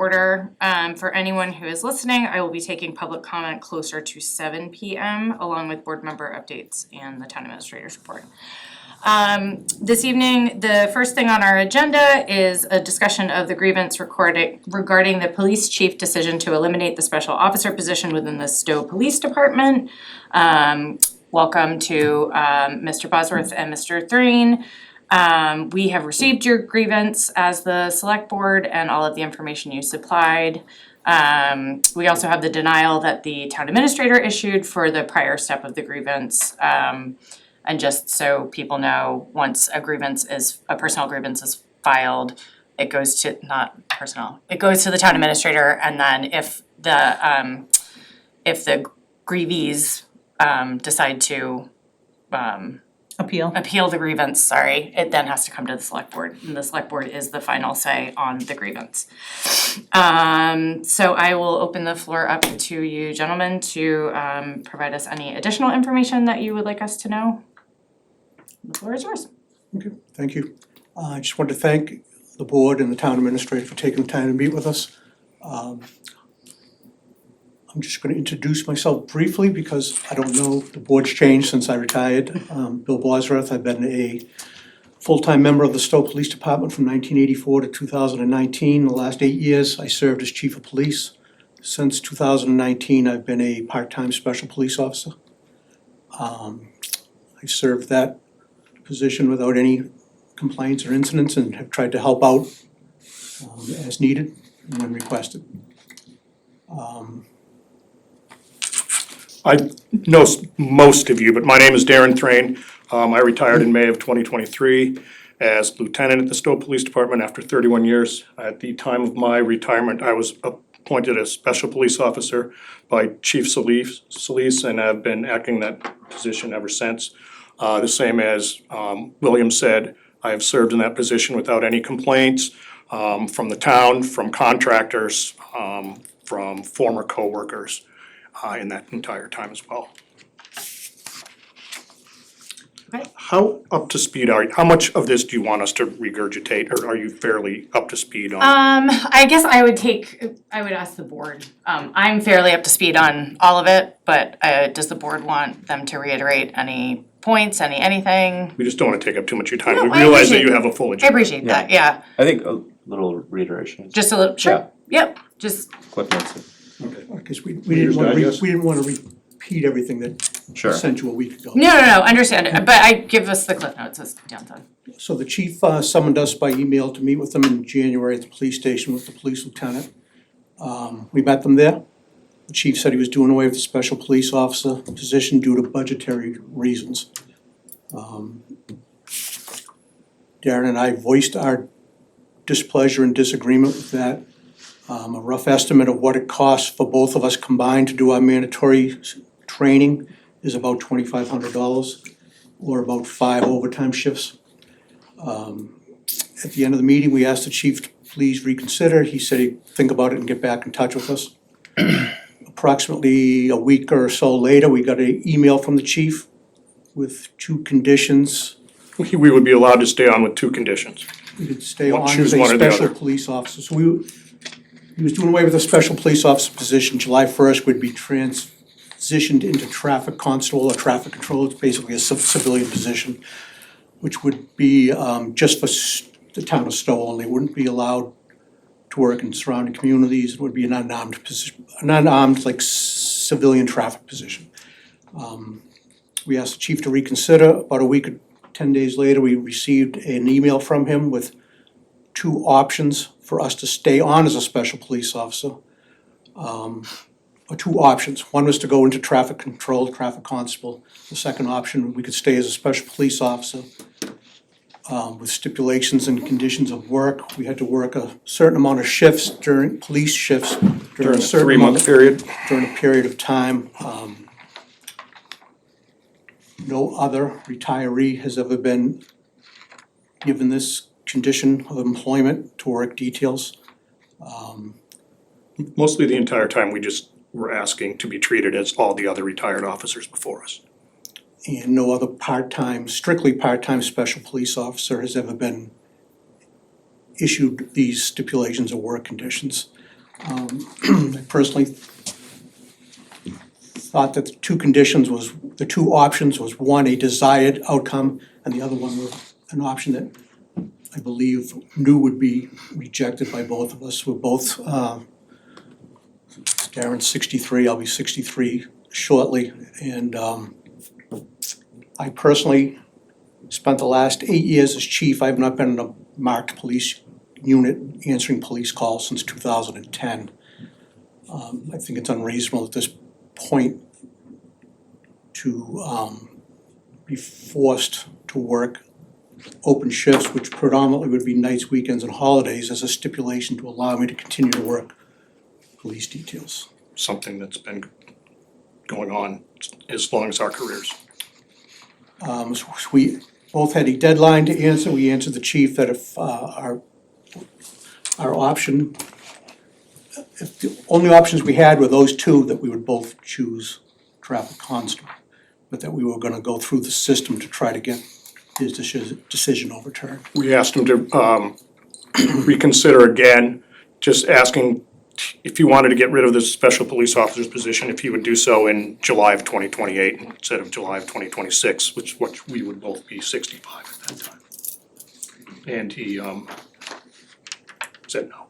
order. For anyone who is listening, I will be taking public comment closer to 7 p.m. along with board member updates and the town administrator's report. This evening, the first thing on our agenda is a discussion of the grievance regarding the police chief decision to eliminate the special officer position within the Stow Police Department. Welcome to Mr. Bosworth and Mr. Thureen. We have received your grievance as the select board and all of the information you supplied. We also have the denial that the town administrator issued for the prior step of the grievance. And just so people know, once a personal grievance is filed, it goes to, not personal, it goes to the town administrator, and then if the grievees decide to appeal the grievance, it then has to come to the select board, and the select board is the final say on the grievance. So I will open the floor up to you gentlemen to provide us any additional information that you would like us to know. The floor is yours. Okay, thank you. I just want to thank the board and the town administrator for taking the time to meet with us. I'm just going to introduce myself briefly because I don't know, the board's changed since I retired. Bill Bosworth, I've been a full-time member of the Stow Police Department from 1984 to 2019. The last 8 years, I served as chief of police. Since 2019, I've been a part-time special police officer. I served that position without any complaints or incidents and have tried to help out as needed and when requested. I know most of you, but my name is Darren Thrain. I retired in May of 2023 as lieutenant at the Stow Police Department after 31 years. At the time of my retirement, I was appointed as special police officer by Chief Solis and have been acting that position ever since. The same as William said, I have served in that position without any complaints from the town, from contractors, from former co-workers in that entire time as well. Okay. How up to speed are you? How much of this do you want us to regurgitate, or are you fairly up to speed on? I guess I would ask the board. I'm fairly up to speed on all of it, but does the board want them to reiterate any points, anything? We just don't want to take up too much of your time. No, We I realize that appreciate- you have a full I agenda. appreciate that, yeah. I think a little reiteration. Just a little, sure, yep, just, Quick notes. Because we Reader's Digest? didn't want to repeat everything that Sure. I sent you a week ago. no, understand it, but I give us the cliff notes as downtime. So the chief summoned us by email to meet with them in January at the police station with the police lieutenant. We met them there. The chief said he was doing away with the special police officer position due to budgetary reasons. Darren and I voiced our displeasure and disagreement with that. A rough estimate of what it costs for both of us combined to do our mandatory training is about $2,500 or about 5 overtime shifts. At the end of the meeting, we asked the chief to please reconsider. He said he'd think about it and get back in touch with us. Approximately a week or so later, we got an email from the chief with 2 conditions. We would be allowed to stay on with 2 conditions. We could stay Well, on choose as a one or the special other. police officer. So he was doing away with the special police officer position. July 1st would be transitioned into traffic constable or traffic control. It's basically a civilian position, which would be just for the town of Stowe only. Wouldn't be allowed to work in surrounding communities. It would be an unarmed position, an unarmed like civilian traffic position. We asked the chief to reconsider. About a week or 10 days later, we received an email from him with 2 options for us to stay on as a special police officer. Or 2 options. One was to go into traffic control, traffic constable. The second option, we could stay as a special police officer with stipulations and conditions of work. We had to work a certain amount of shifts police shifts During a certain 3-month period. during a period of time. No other retiree has ever been given this condition of employment to work details. Mostly the entire time, we just were asking to be treated as all the other retired officers before us. And no other strictly part-time special police officer has ever been issued these stipulations of work conditions. I personally thought that the two options was one, a desired outcome, and the other one was an option that I believe knew would be rejected by both of us. We're both, Darren's 63, I'll be 63 shortly, and I personally spent the last 8 years as chief. I've not been in a marked police unit answering police calls since 2010. I think it's unreasonable at this point to be forced to work open shifts, which predominantly would be nights, weekends, and holidays, as a stipulation to allow me to continue to work police details. Something that's been going on as long as our careers. So we both had a deadline to answer. We answered the chief that if our option, if the only options we had were those two, that we would both choose traffic constable, but that we were gonna go through the system to try to get his decision overturned. We asked him to reconsider again, just asking if he wanted to get rid of the special police officer's position, if he would do so in July of 2028 instead of July of 2026, which we would both be 65 at that time. And he said no.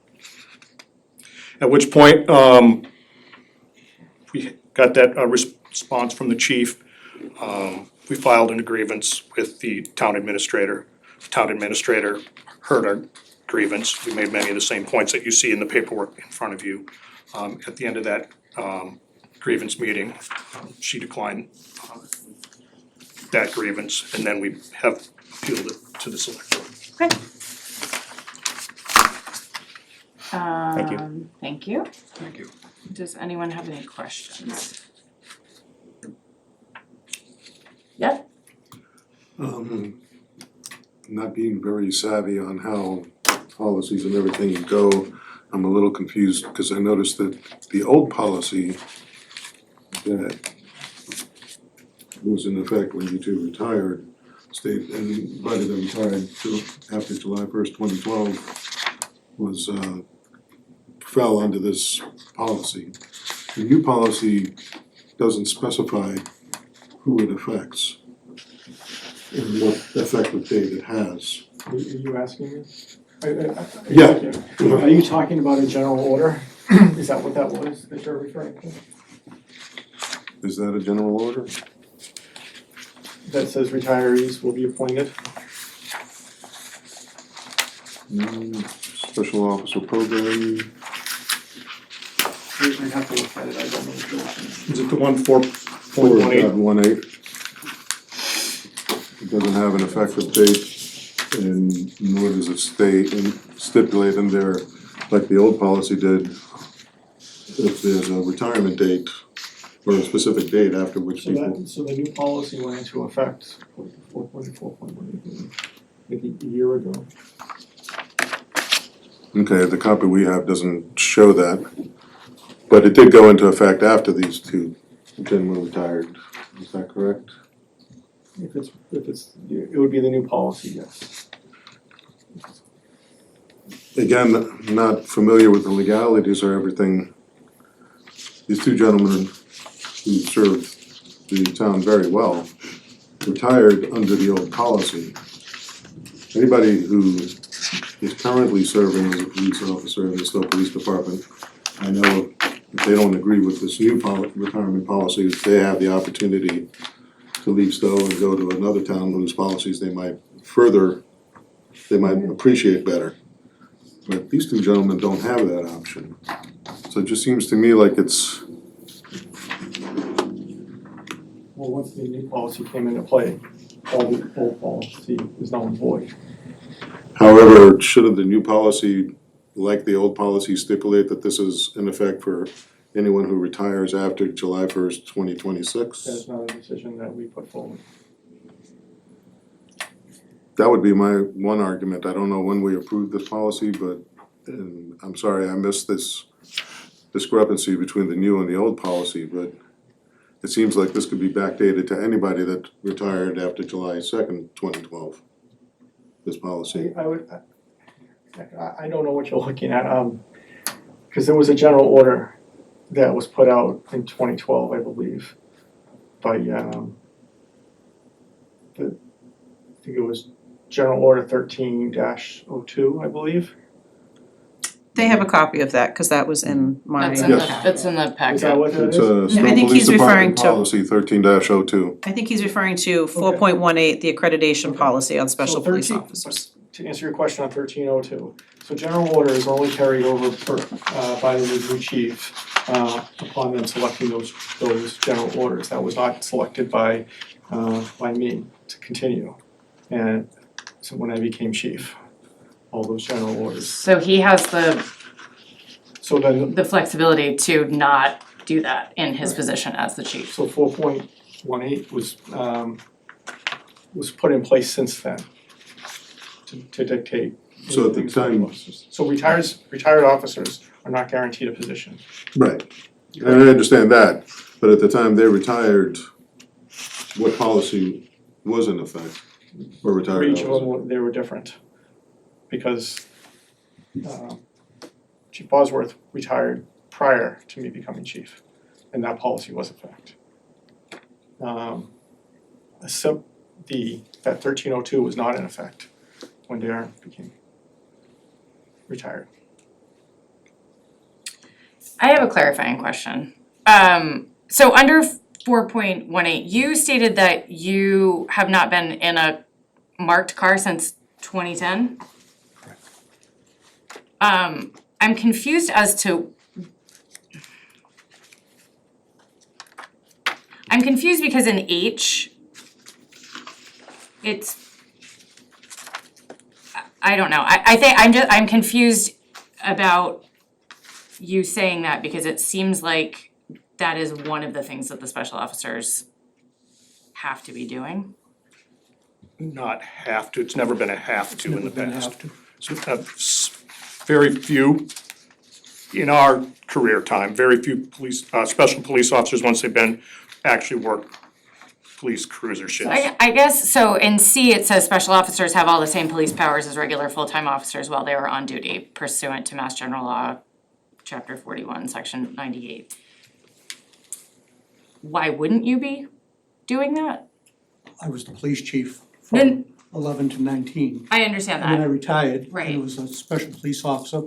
At which point, we got that response from the chief. We filed a grievance with the town administrator. The town administrator heard our grievance. We made many of the same points that you see in the paperwork in front of you. At the end of that grievance meeting, she declined that grievance, and then we have appealed it to the select board. Okay. Thank you. Thank you. Thank you. Does anyone have any questions? Yep. Not being very savvy on how policies and everything go, I'm a little confused because I noticed that the old policy that was in effect when you two retired stayed, and anybody that retired till after July 1st, 2012 was fell under this policy. The new policy doesn't specify who it affects and what effective date it has. Are you asking me? Yeah. Are you talking about a general order? Is that what that was that you're referring to? Is that a general order? That says retirees will be appointed? Special officer program, I have to look at it, I don't know what you're looking at. Is it the 4.18? 4.18. It doesn't have an effective date, and nor does it stipulate in there, like the old policy did, if there's a retirement date or a specific date after which people. So the new policy went into effect 4.18, maybe a year ago. Okay, the copy we have doesn't show that, but it did go into effect after these two gentlemen retired, is that correct? If it's, it would be the new policy, yes. Again, not familiar with the legalities or everything. These two gentlemen who served the town very well retired under the old policy. Anybody who is currently serving as a police officer in the Stow Police Department, I know if they don't agree with this new retirement policy, they have the opportunity to leave Stowe and go to another town whose policies they might appreciate better. But these two gentlemen don't have that option. So it just seems to me like it's, Well, once the new policy came into play, all the old policy is null and void. however, shouldn't the new policy, like the old policy, stipulate that this is in effect for anyone who retires after July 1st, 2026? That is not a decision that we put forward. That would be my one argument. I don't know when we approved this policy, but I'm sorry, I missed this discrepancy between the new and the old policy, but it seems like this could be backdated to anybody that retired after July 2nd, 2012, this policy. I don't know what you're looking at. Because there was a general order that was put out in 2012, I believe, by, I think it was General Order 13-02, I believe. They have a copy of that, because that was in my. That's in Yes. that's in the packet. Is that what that It's is? a Stowe I think Police he's referring Department to- policy 13-02. I think he's referring to 4.18, the accreditation policy on special police 13 officers. To answer your question on 1302, so general order is only carried over by the new chief upon them selecting those general orders. That was not selected by me to continue. And so when I became chief, all those general orders. So he has So then, the flexibility to not do that in his position as the chief. so 4.18 was put in place since then to dictate. So at the things for time- officers. So retired officers are not guaranteed a position. Right. And I understand that, but at the time they retired, what policy was in effect for For retired each of officers? them, they were different. Because Chief Bosworth retired prior to me becoming chief, and that policy was in effect. That 1302 was not in effect when Darren became retired. I have a clarifying question. So under 4.18, you stated that you have not been in a marked car since 2010? I'm confused as to. I'm confused because in H, it's, I don't know, I think I'm confused about you saying that because it seems like that is one of the things that the special officers have to be doing. Not have to, it's never been a have to in the Never been past. have to. So, very few, in our career time, very few special police officers, once they've been, actually work police cruiser shifts. I guess, so in C, it says special officers have all the same police powers as regular full-time officers while they are on duty pursuant to Mass General Law, Chapter 41, Section 98. Why wouldn't you be doing that? I was the police chief Then- from 11 to 19. I understand And then I that, retired. Right. And it was a special police officer,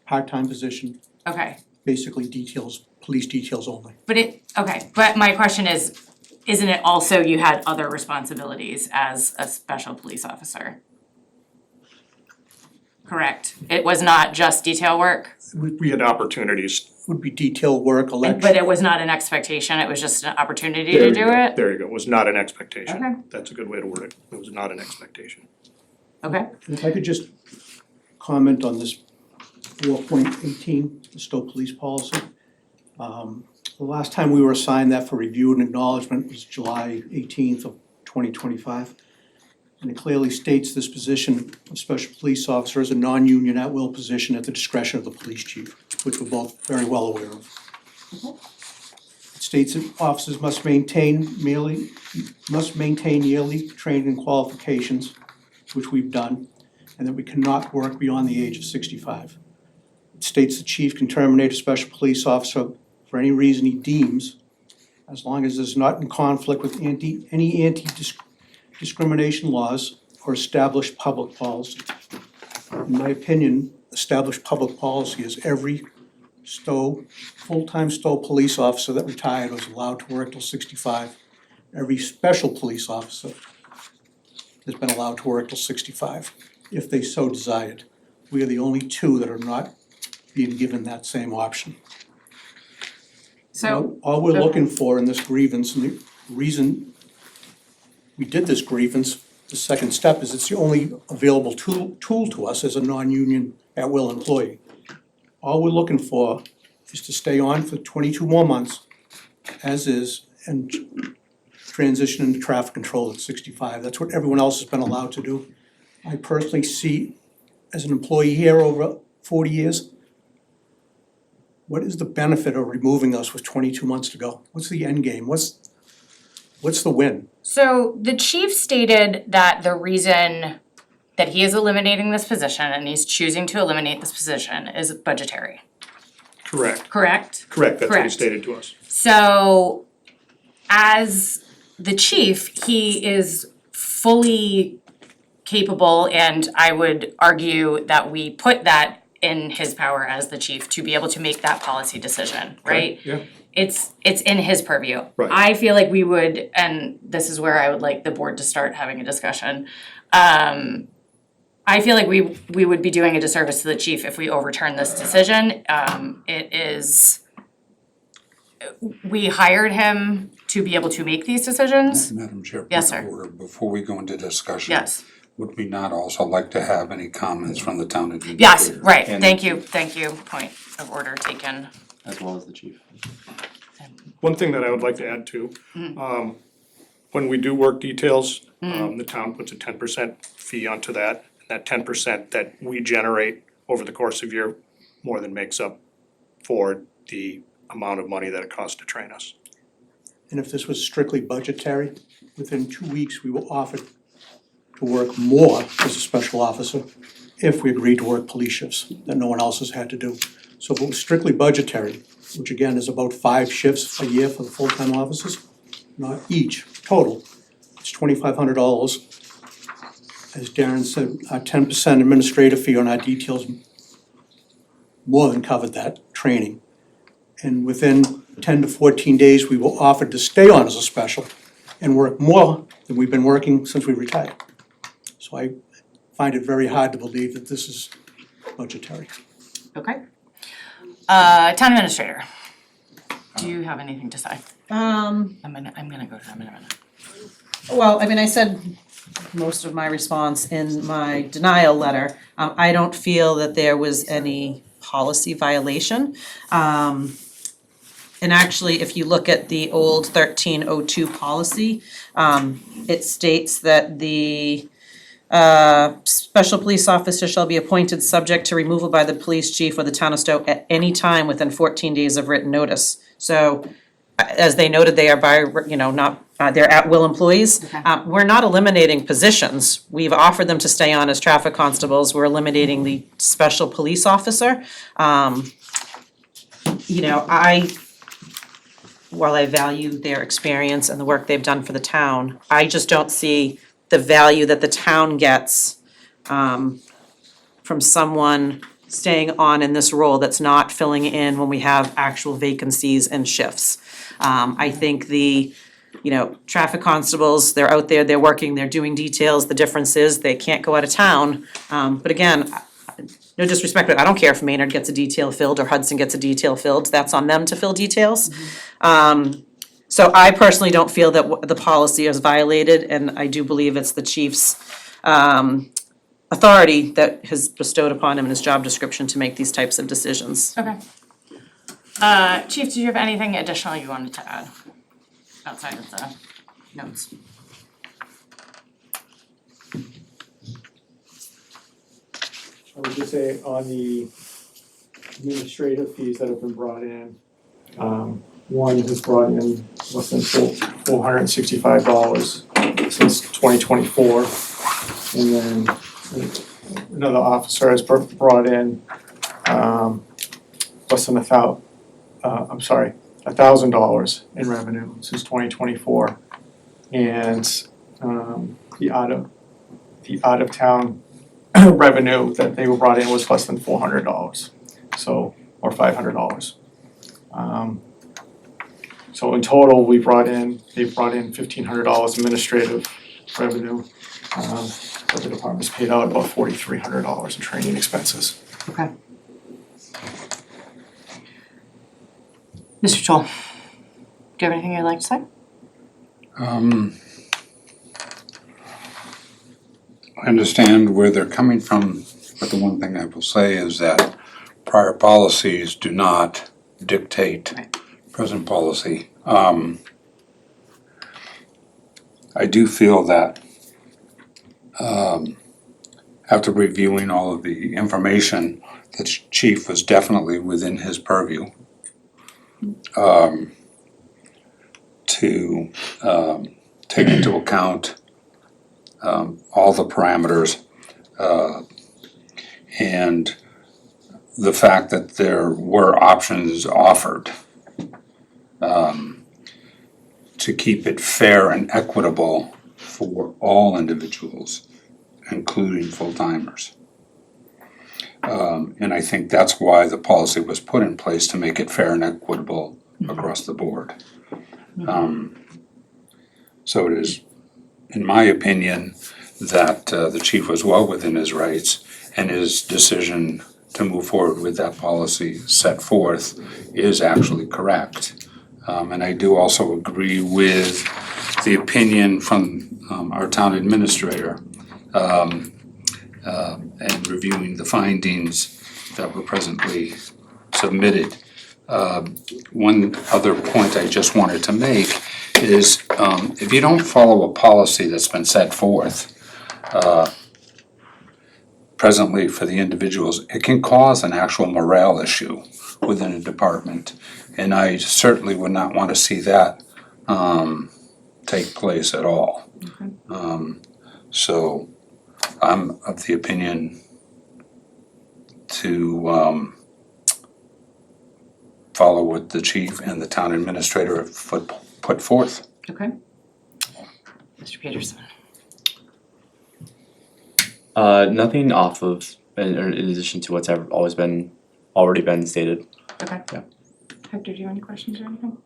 part-time position, okay. basically details, police details only. But my question is, isn't it also you had other responsibilities as a special police officer? Correct, it was not just detail work, We had opportunities. Would be detail work, but election. it was not an expectation, it was just an opportunity There to you do go. it? There you go, it was not an expectation. Okay. That's a good way to word it. It was not an expectation. Okay, And if I could just comment on this 4.18, the Stowe Police Policy. The last time we were assigned that for review and acknowledgement was July 18th of 2025. And it clearly states this position of special police officer is a non-union at-will position at the discretion of the police chief, which we're both very well aware of. It states that officers must maintain yearly training and qualifications, which we've done, and that we cannot work beyond the age of 65. It states the chief can terminate a special police officer for any reason he deems, as long as it's not in conflict with any anti-discrimination laws or established public policy. In my opinion, established public policy is every full-time Stowe police officer that retired was allowed to work till 65. Every special police officer has been allowed to work till 65, if they so desired. We are the only two that are not being given that same option. so, All we're looking for in this grievance, and the reason we did this grievance, the second step is it's the only available tool to us as a non-union at-will employee. All we're looking for is to stay on for 22 more months, as is, and transition into traffic control at 65. That's what everyone else has been allowed to do. I personally see, as an employee here over 40 years, what is the benefit of removing us with 22 months to go? What's the end game? What's the win? so the chief stated that the reason that he is eliminating this position and he's choosing to eliminate this position is budgetary. Correct, correct? correct, that's what he Correct. stated to us. So, as the chief, he is fully capable, and I would argue that we put that in his power as the chief to be able to make that policy decision, right? Yeah, It's in his purview. Right. I feel like we would, and this is where I would like the board to start having a discussion. I feel like we would be doing a disservice to the chief if we overturn this decision. It is, we hired him to be able to make these decisions. Madam Chair, Yes, point of sir. order. Before we go into discussion. Yes. Would we not also like to have any comments from the town administrator? Yes, right, And- thank you, point of order taken. as well as the chief. one thing that I would like to add too, when we do work details, the town puts a 10% fee onto that. That 10% that we generate over the course of a year more than makes up for the amount of money that it costs to train us. And if this was strictly budgetary, within 2 weeks, we were offered to work more as a special officer if we agreed to work police shifts that no one else has had to do. So if it was strictly budgetary, which again is about 5 shifts a year for the full-time officers, not each, total, it's $2,500. As Darren said, our 10% administrative fee on our details more than covered that training. And within 10 to 14 days, we were offered to stay on as a special and work more than we've been working since we retired. So I find it very hard to believe that this is budgetary. Okay. Town administrator, do you have anything to say? I'm gonna go to them in a minute. Well, I mean, I said most of my response in my denial letter. I don't feel that there was any policy violation. And actually, if you look at the old 1302 policy, it states that the special police officer shall be appointed subject to removal by the police chief or the town of Stowe at any time within 14 days of written notice. So, as they noted, they are they're at-will employees. We're not eliminating positions. We've offered them to stay on as traffic constables. We're eliminating the special police officer. While I value their experience and the work they've done for the town, I just don't see the value that the town gets from someone staying on in this role that's not filling in when we have actual vacancies and shifts. I think traffic constables, they're out there, they're working, they're doing details. The difference is they can't go out of town. But again, no disrespect, but I don't care if Maynard gets a detail filled or Hudson gets a detail filled. That's on them to fill details. So I personally don't feel that the policy is violated, and I do believe it's the chief's authority that has bestowed upon him in his job description to make these types of decisions. Okay. Chief, did you have anything additional you wanted to add outside of the notes? I would just say on the administrative fees that have been brought in, one has brought in less than $465 since 2024. And then another officer has brought in less than $1,000 in revenue since 2024. And the out of town revenue that they were brought in was less than $400, so, or $500. So in total, they brought in $1,500 administrative revenue. But the department's paid out about $4,300 in training expenses. Okay. Mr. Chol, do you have anything you'd like to say? I understand where they're coming from, but the one thing I will say is that prior policies do not dictate present policy. I do feel that after reviewing all of the information, the chief was definitely within his purview to take into account all the parameters and the fact that there were options offered to keep it fair and equitable for all individuals, including full-timers. And I think that's why the policy was put in place, to make it fair and equitable across the board. So it is, in my opinion, that the chief was well within his rights, and his decision to move forward with that policy set forth is actually correct. And I do also agree with the opinion from our town administrator and reviewing the findings that were presently submitted. One other point I just wanted to make is if you don't follow a policy that's been set forth presently for the individuals, it can cause an actual morale issue within a department. And I certainly would not want to see that take place at all. So I'm of the opinion to follow what the chief and the town administrator have put forth. Okay. Mr. Peterson. Nothing off of, in addition to what's already been stated. Okay. Yeah. Hector, do you have any questions or anything?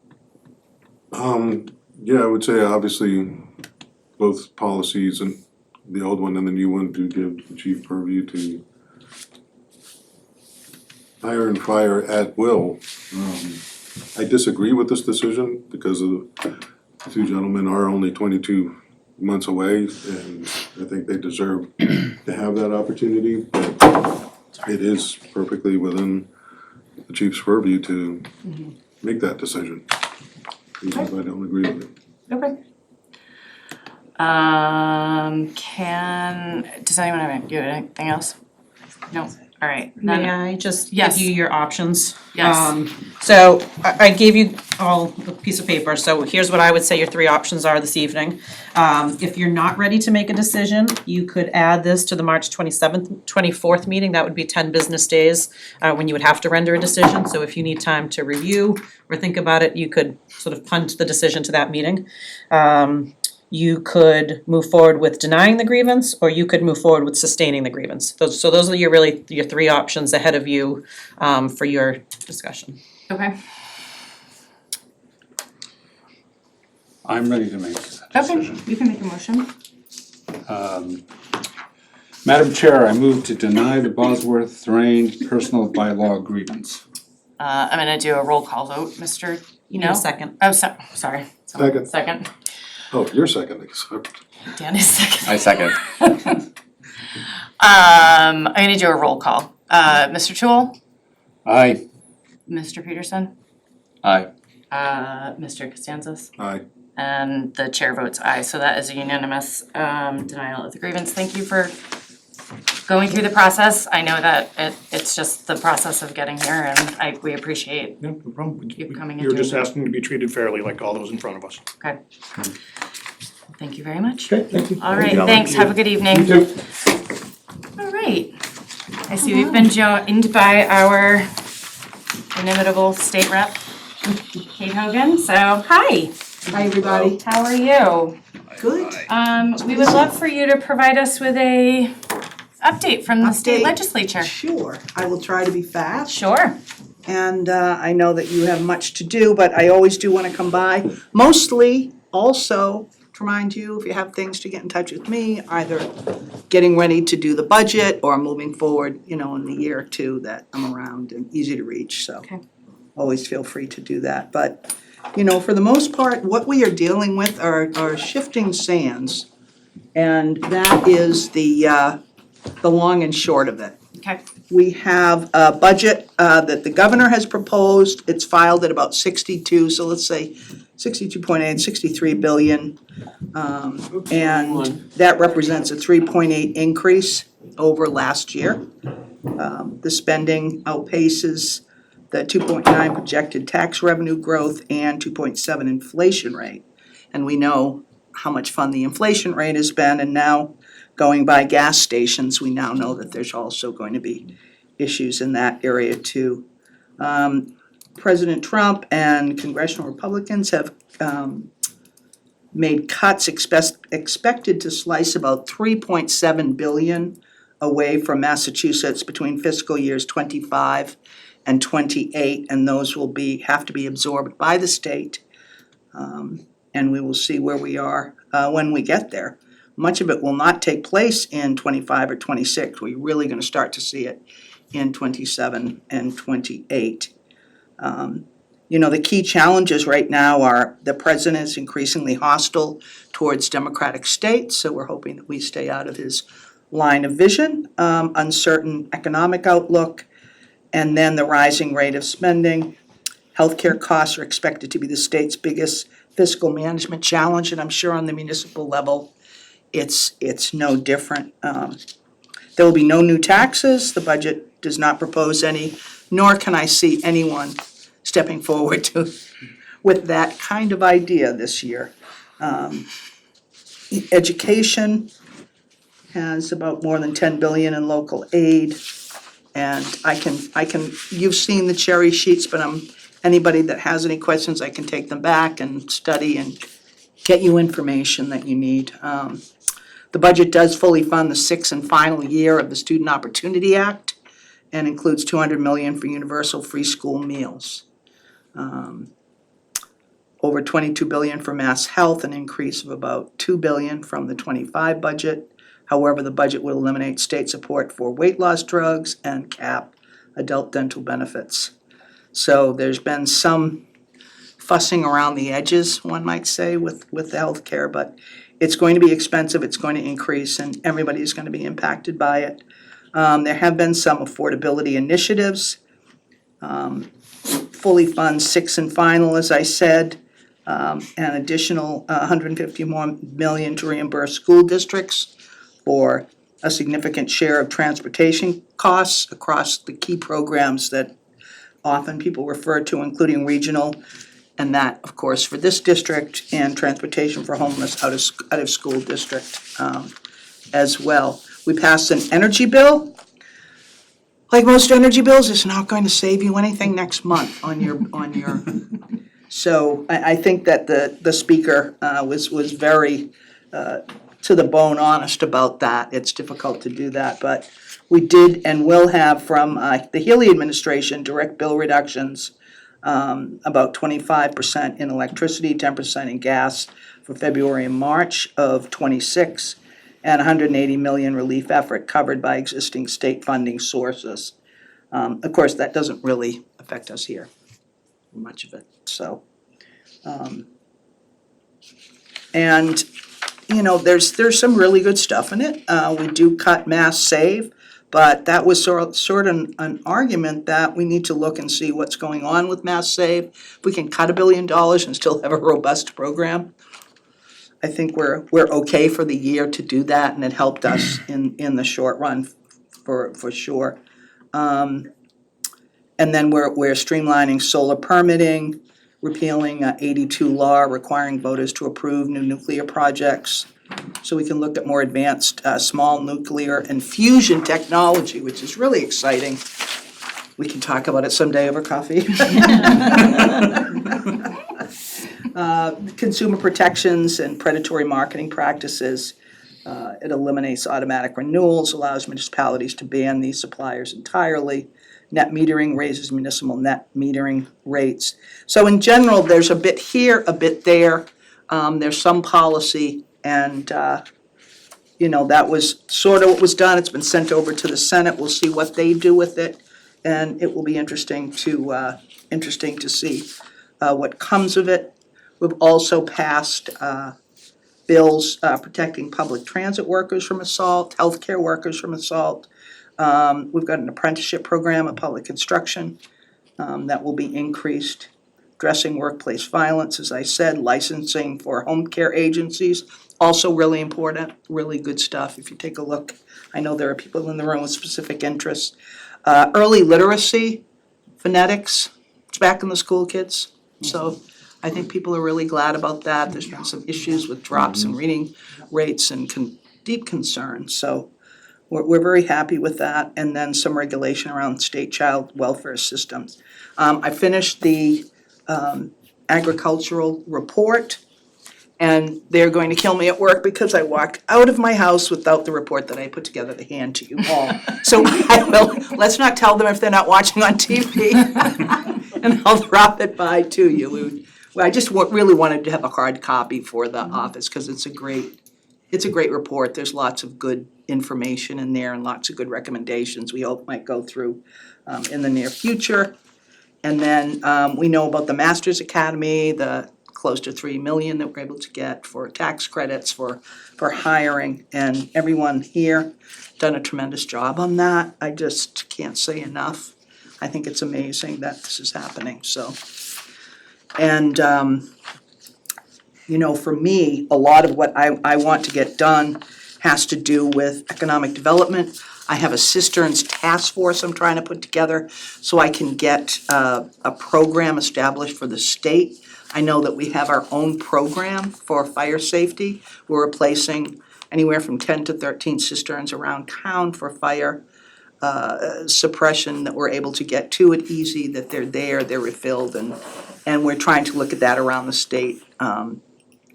Yeah, I would say obviously both policies, and the old one and the new one, do give the chief purview to hire and fire at will. I disagree with this decision because the two gentlemen are only 22 months away, and I think they deserve to have that opportunity, but it is perfectly within the chief's purview to make that decision, even if I don't agree with it. Okay. Does anyone have anything else? No, all right. Then- May I just Yes. give you your options? Yes. So I gave you all a piece of paper, so here's what I would say your three options are this evening. If you're not ready to make a decision, you could add this to the March 24th meeting. That would be 10 business days when you would have to render a decision. So if you need time to review or think about it, you could sort of punt the decision to that meeting. You could move forward with denying the grievance, or you could move forward with sustaining the grievance. Those are your three options ahead of you for your discussion. Okay. I'm ready to make that Okay, decision. you can make a motion. Madam Chair, I move to deny the Bosworth Thrain personal bylaw grievance. I'm gonna do a roll call vote, Mr. You need a second. Oh, sorry. Second. Second. Oh, you're second, sorry. Dan is second. I second. I'm gonna do a roll call. Mr. Toole, Aye. Mr. Peterson, Aye. Mr. Costanzas, Aye. and the chair votes aye. So that is a unanimous denial of the grievance. Thank you for going through the process. I know that it's just the process of getting here, and we appreciate. No problem. You coming and You're doing just that. asking to be treated fairly like all those in front of us. Okay. Thank you very much. Okay, thank you. All right, you. thanks. Have a good evening. You too. All right. I see we've been joined by our inimitable state rep, Kate Hogan. So, hi. Hi, everybody. How are you? Good. We would love for you to provide us with a update from the state Update. legislature. Sure, I will try to be fast. Sure. And I know that you have much to do, but I always do want to come by. Mostly, also, to remind you, if you have things, to get in touch with me, either getting ready to do the budget or moving forward, in the year or two that I'm around and easy to reach, so. Okay. Always feel free to do that, but, for the most part, what we are dealing with are shifting sands. And that is the long and short of it. Okay. We have a budget that the governor has proposed. It's filed at about 62, so let's say 62.8, 63 billion. And that represents a 3.8 increase over last year. The spending outpaces the 2.9 projected tax revenue growth and 2.7 inflation rate. And we know how much fun the inflation rate has been, and now going by gas stations, we now know that there's also going to be issues in that area too. President Trump and congressional Republicans have made cuts expected to slice about 3.7 billion away from Massachusetts between fiscal years 25 and 28, and those will have to be absorbed by the state. And we will see where we are when we get there. Much of it will not take place in 25 or 26. We're really gonna start to see it in 27 and 28. The key challenges right now are the president is increasingly hostile towards Democratic states, so we're hoping that we stay out of his line of vision, uncertain economic outlook, and then the rising rate of spending. Healthcare costs are expected to be the state's biggest fiscal management challenge, and I'm sure on the municipal level, it's no different. There will be no new taxes. The budget does not propose any, nor can I see anyone stepping forward with that kind of idea this year. Education has about more than 10 billion in local aid. And you've seen the cherry sheets, but anybody that has any questions, I can take them back and study and get you information that you need. The budget does fully fund the sixth and final year of the Student Opportunity Act and includes 200 million for universal free school meals. Over 22 billion for mass health, an increase of about 2 billion from the 25 budget. However, the budget will eliminate state support for weight loss drugs and cap adult dental benefits. So there's been some fussing around the edges, one might say, with the healthcare, but it's going to be expensive, it's going to increase, and everybody's going to be impacted by it. There have been some affordability initiatives. Fully fund sixth and final, as I said, an additional 150 more million to reimburse school districts for a significant share of transportation costs across the key programs that often people refer to, including regional, and that, of course, for this district, and transportation for homeless out of school district as well. We passed an energy bill. Like most energy bills, it's not going to save you anything next month on your. So I think that the speaker was very to the bone honest about that. It's difficult to do that, but we did and will have from the Healy administration direct bill reductions, about 25% in electricity, 10% in gas for February and March of 26, and 180 million relief effort covered by existing state funding sources. Of course, that doesn't really affect us here, much of it, so. And, there's some really good stuff in it. We do cut mass save, but that was sort of an argument that we need to look and see what's going on with mass save. If we can cut $1 billion and still have a robust program, I think we're okay for the year to do that, and it helped us in the short run for sure. And then we're streamlining solar permitting, repealing 82 law requiring voters to approve new nuclear projects, so we can look at more advanced small nuclear and fusion technology, which is really exciting. We can talk about it someday over coffee. Consumer protections and predatory marketing practices. It eliminates automatic renewals, allows municipalities to ban these suppliers entirely. Net metering raises municipal net metering rates. So in general, there's a bit here, a bit there. There's some policy, and that was sort of what was done. It's been sent over to the Senate. We'll see what they do with it, and it will be interesting to see what comes of it. We've also passed bills protecting public transit workers from assault, healthcare workers from assault. We've got an apprenticeship program of public construction that will be increased. Addressing workplace violence, as I said, licensing for home care agencies, also really important, really good stuff. If you take a look, I know there are people in the room with specific interests. Early literacy, phonetics, it's back in the school, kids. So I think people are really glad about that. There's been some issues with drops in reading rates and deep concern. So we're very happy with that, and then some regulation around state child welfare systems. I finished the agricultural report, and they're going to kill me at work because I walked out of my house without the report that I put together to hand to you all. So I will, let's not tell them if they're not watching on TV, and I'll drop it by to you. I just really wanted to have a hard copy for the office, because it's a great report. There's lots of good information in there and lots of good recommendations we hope might go through in the near future. And then we know about the Masters Academy, the close to $3 million that we're able to get for tax credits for hiring, and everyone here done a tremendous job on that. I just can't say enough. I think it's amazing that this is happening, so. And for me, a lot of what I want to get done has to do with economic development. I have a cisterns task force I'm trying to put together so I can get a program established for the state. I know that we have our own program for fire safety. We're replacing anywhere from 10 to 13 cisterns around town for fire suppression, that we're able to get to it easy, that they're refilled, and we're trying to look at that around the state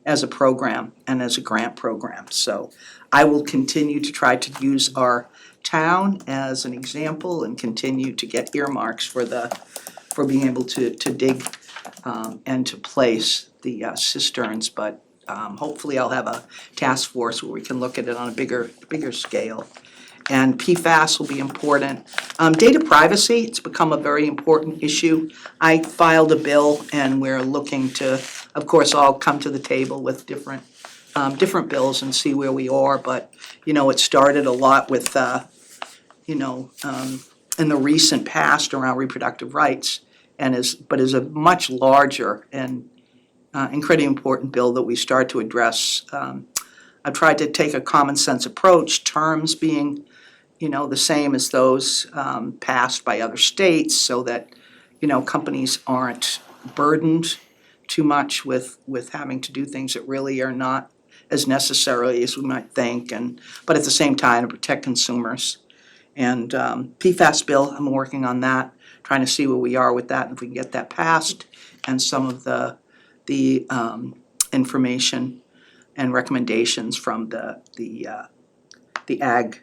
as a program and as a grant program. So I will continue to try to use our town as an example and continue to get earmarks for being able to dig and to place the cisterns, but hopefully I'll have a task force where we can look at it on a bigger scale. And PFAS will be important. Data privacy, it's become a very important issue. I filed a bill, and we're looking to, of course, all come to the table with different bills and see where we are, but, it started a lot with, in the recent past around reproductive rights, and is a much larger and incredibly important bill that we start to address. I've tried to take a common sense approach, terms being, the same as those passed by other states, so that, companies aren't burdened too much with having to do things that really are not as necessary as we might think, but at the same time to protect consumers. And PFAS bill, I'm working on that, trying to see where we are with that, and if we can get that passed, and some of the information and recommendations from the ag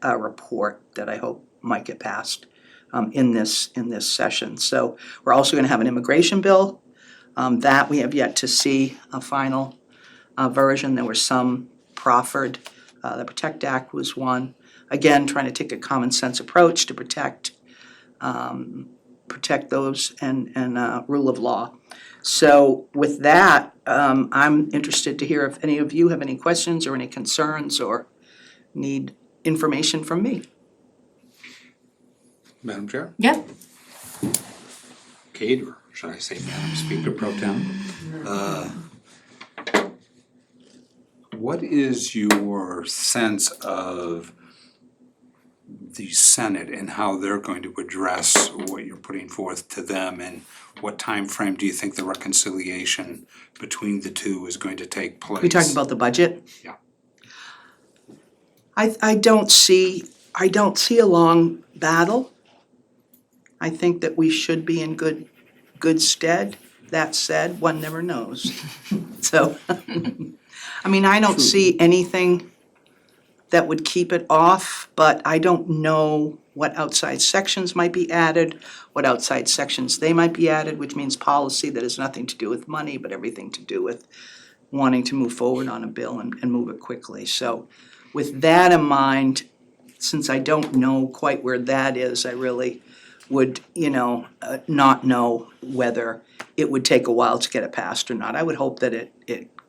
report that I hope might get passed in this session. So we're also going to have an immigration bill that we have yet to see a final version. There were some proffered. The Protect Act was one. Again, trying to take a common sense approach to protect those and rule of law. So with that, I'm interested to hear if any of you have any questions or any concerns or need information from me. Madam Chair? Yeah. Kate, or should I say Madam Speaker Pro Tem? What is your sense of the Senate and how they're going to address what you're putting forth to them, and what time frame do you think the reconciliation between the two is going to take place? Are we talking about the budget? Yeah. I don't see a long battle. I think that we should be in good stead. That said, one never knows. So, I don't see anything that would keep it off, but I don't know what outside sections might be added, what outside sections they might be added, which means policy that has nothing to do with money, but everything to do with wanting to move forward on a bill and move it quickly. So with that in mind, since I don't know quite where that is, I really would, not know whether it would take a while to get it passed or not. I would hope that it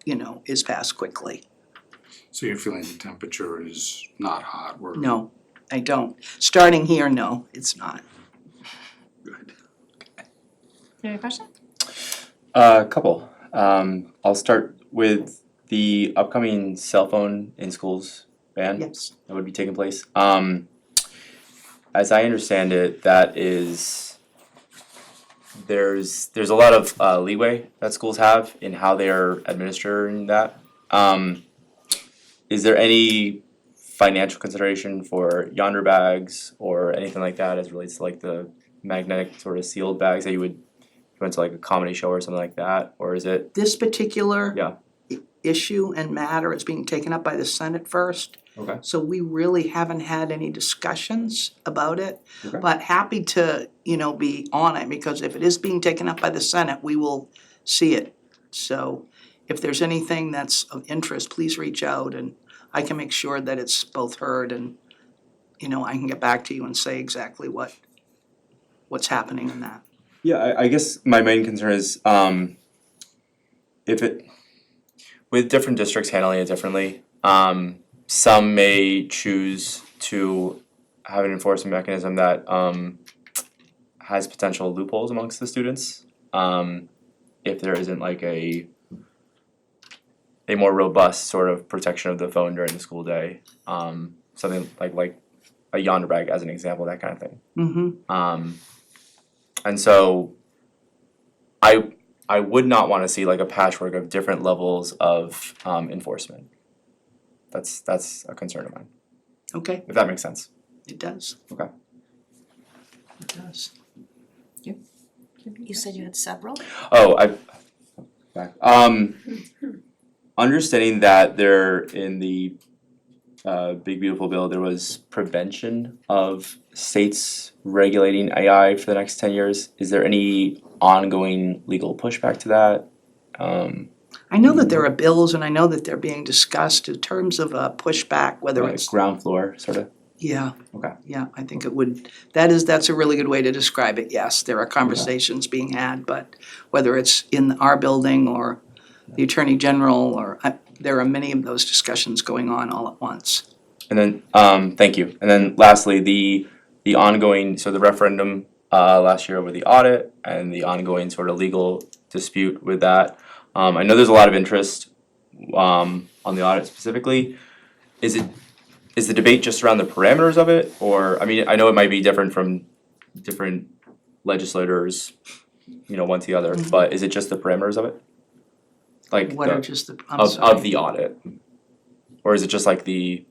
is passed quickly. So you're feeling the temperature is not hot? No, I don't. Starting here, no, it's not. Good. Any questions? A couple. I'll start with the upcoming cell phone in schools ban Yes. that would be taking place. As I understand it, that is there's a lot of leeway that schools have in how they are administering that. Is there any financial consideration for yonder bags or anything like that as it relates to like the magnetic sort of sealed bags that you went to like a comedy show or something like that, or is it? This particular Yeah. issue and matter is being taken up by the Senate first. Okay. So we really haven't had any discussions about it, Okay. but happy to, be on it, because if it is being taken up by the Senate, we will see it. So if there's anything that's of interest, please reach out and I can make sure that it's both heard and, I can get back to you and say exactly what's happening in that. Yeah, I guess my main concern is with different districts handling it differently, some may choose to have an enforcement mechanism that has potential loopholes amongst the students. If there isn't like a more robust sort of protection of the phone during the school day, something like a yonder bag as an example, that kind of thing. Mm-hmm. And so I would not want to see like a patchwork of different levels of enforcement. That's a concern of mine, Okay, if that makes sense. it does. Okay. It does. You said you had several? Oh, back. Understanding that there in the Big Beautiful Bill, there was prevention of states regulating AI for the next 10 years. Is there any ongoing legal pushback to that? I know that there are bills and I know that they're being discussed in terms of a pushback, whether Like it's, ground floor, sort of? yeah. Okay. Yeah, I think it would, that's a really good way to describe it, yes, there are conversations being had, but whether it's in our building or the Attorney General or, there are many of those discussions going on all at once. And then, thank you. And then lastly, the ongoing, so the referendum last year over the audit and the ongoing sort of legal dispute with that. I know there's a lot of interest on the audit specifically. Is the debate just around the parameters of it? Or, I mean, I know it might be different from different legislators, one to the other, but is it just the parameters of it? Like What are just the, I'm of sorry, the audit? Or is it just like the?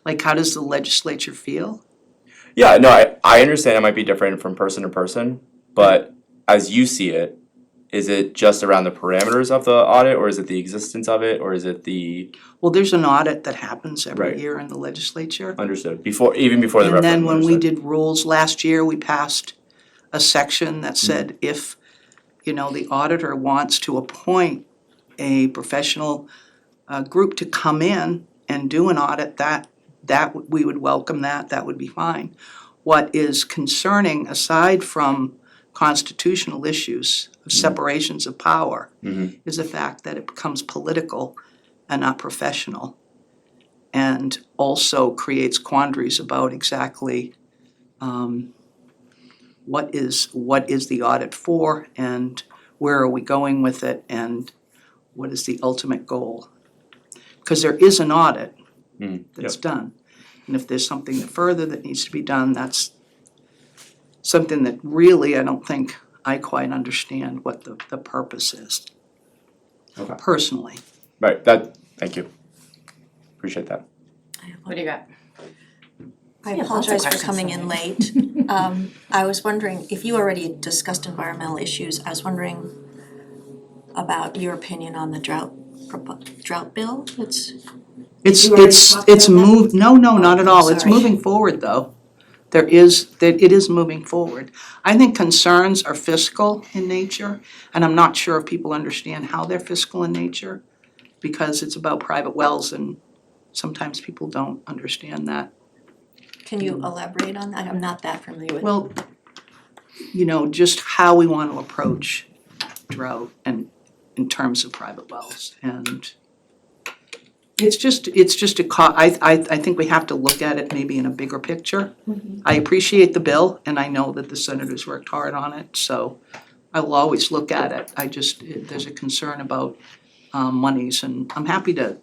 like how does the legislature feel? Yeah, no, I understand it might be different from person to person, but as you see it, is it just around the parameters of the audit, or is it the existence of it, or is it the? Well, there's an audit that happens every Right. year in the legislature. Understood, even before the And referendum. then when we understood. did rules last year, we passed a section that said if, the auditor wants to appoint a professional group to come in and do an audit, that we would welcome that would be fine. What is concerning, aside from constitutional issues of separations of power, is the fact that it becomes political and not professional. And also creates quandaries about exactly what is the audit for and where are we going with it and what is the ultimate goal? Because there is an audit that's done. And if there's something further that needs to be done, that's something that really I don't think I quite understand what the purpose is. Okay. Personally. Right, thank you. Appreciate that. What do you got? I Yeah, lots of apologize for questions coming for in me. late. I was wondering, if you already discussed environmental issues, I was wondering about your opinion on the drought bill. It's You already talked about that? moved, no, not at all, it's Sorry. moving forward though. It is moving forward. I think concerns are fiscal in nature, and I'm not sure if people understand how they're fiscal in nature, because it's about private wells and sometimes people don't understand that. Can you elaborate on that? I'm not that familiar with it. Well, just how we want to approach drought and in terms of private wells, and it's just I think we have to look at it maybe in a bigger picture. I appreciate the bill, and I know that the senators worked hard on it, so I will always look at it. there's a concern about monies, and I'm happy to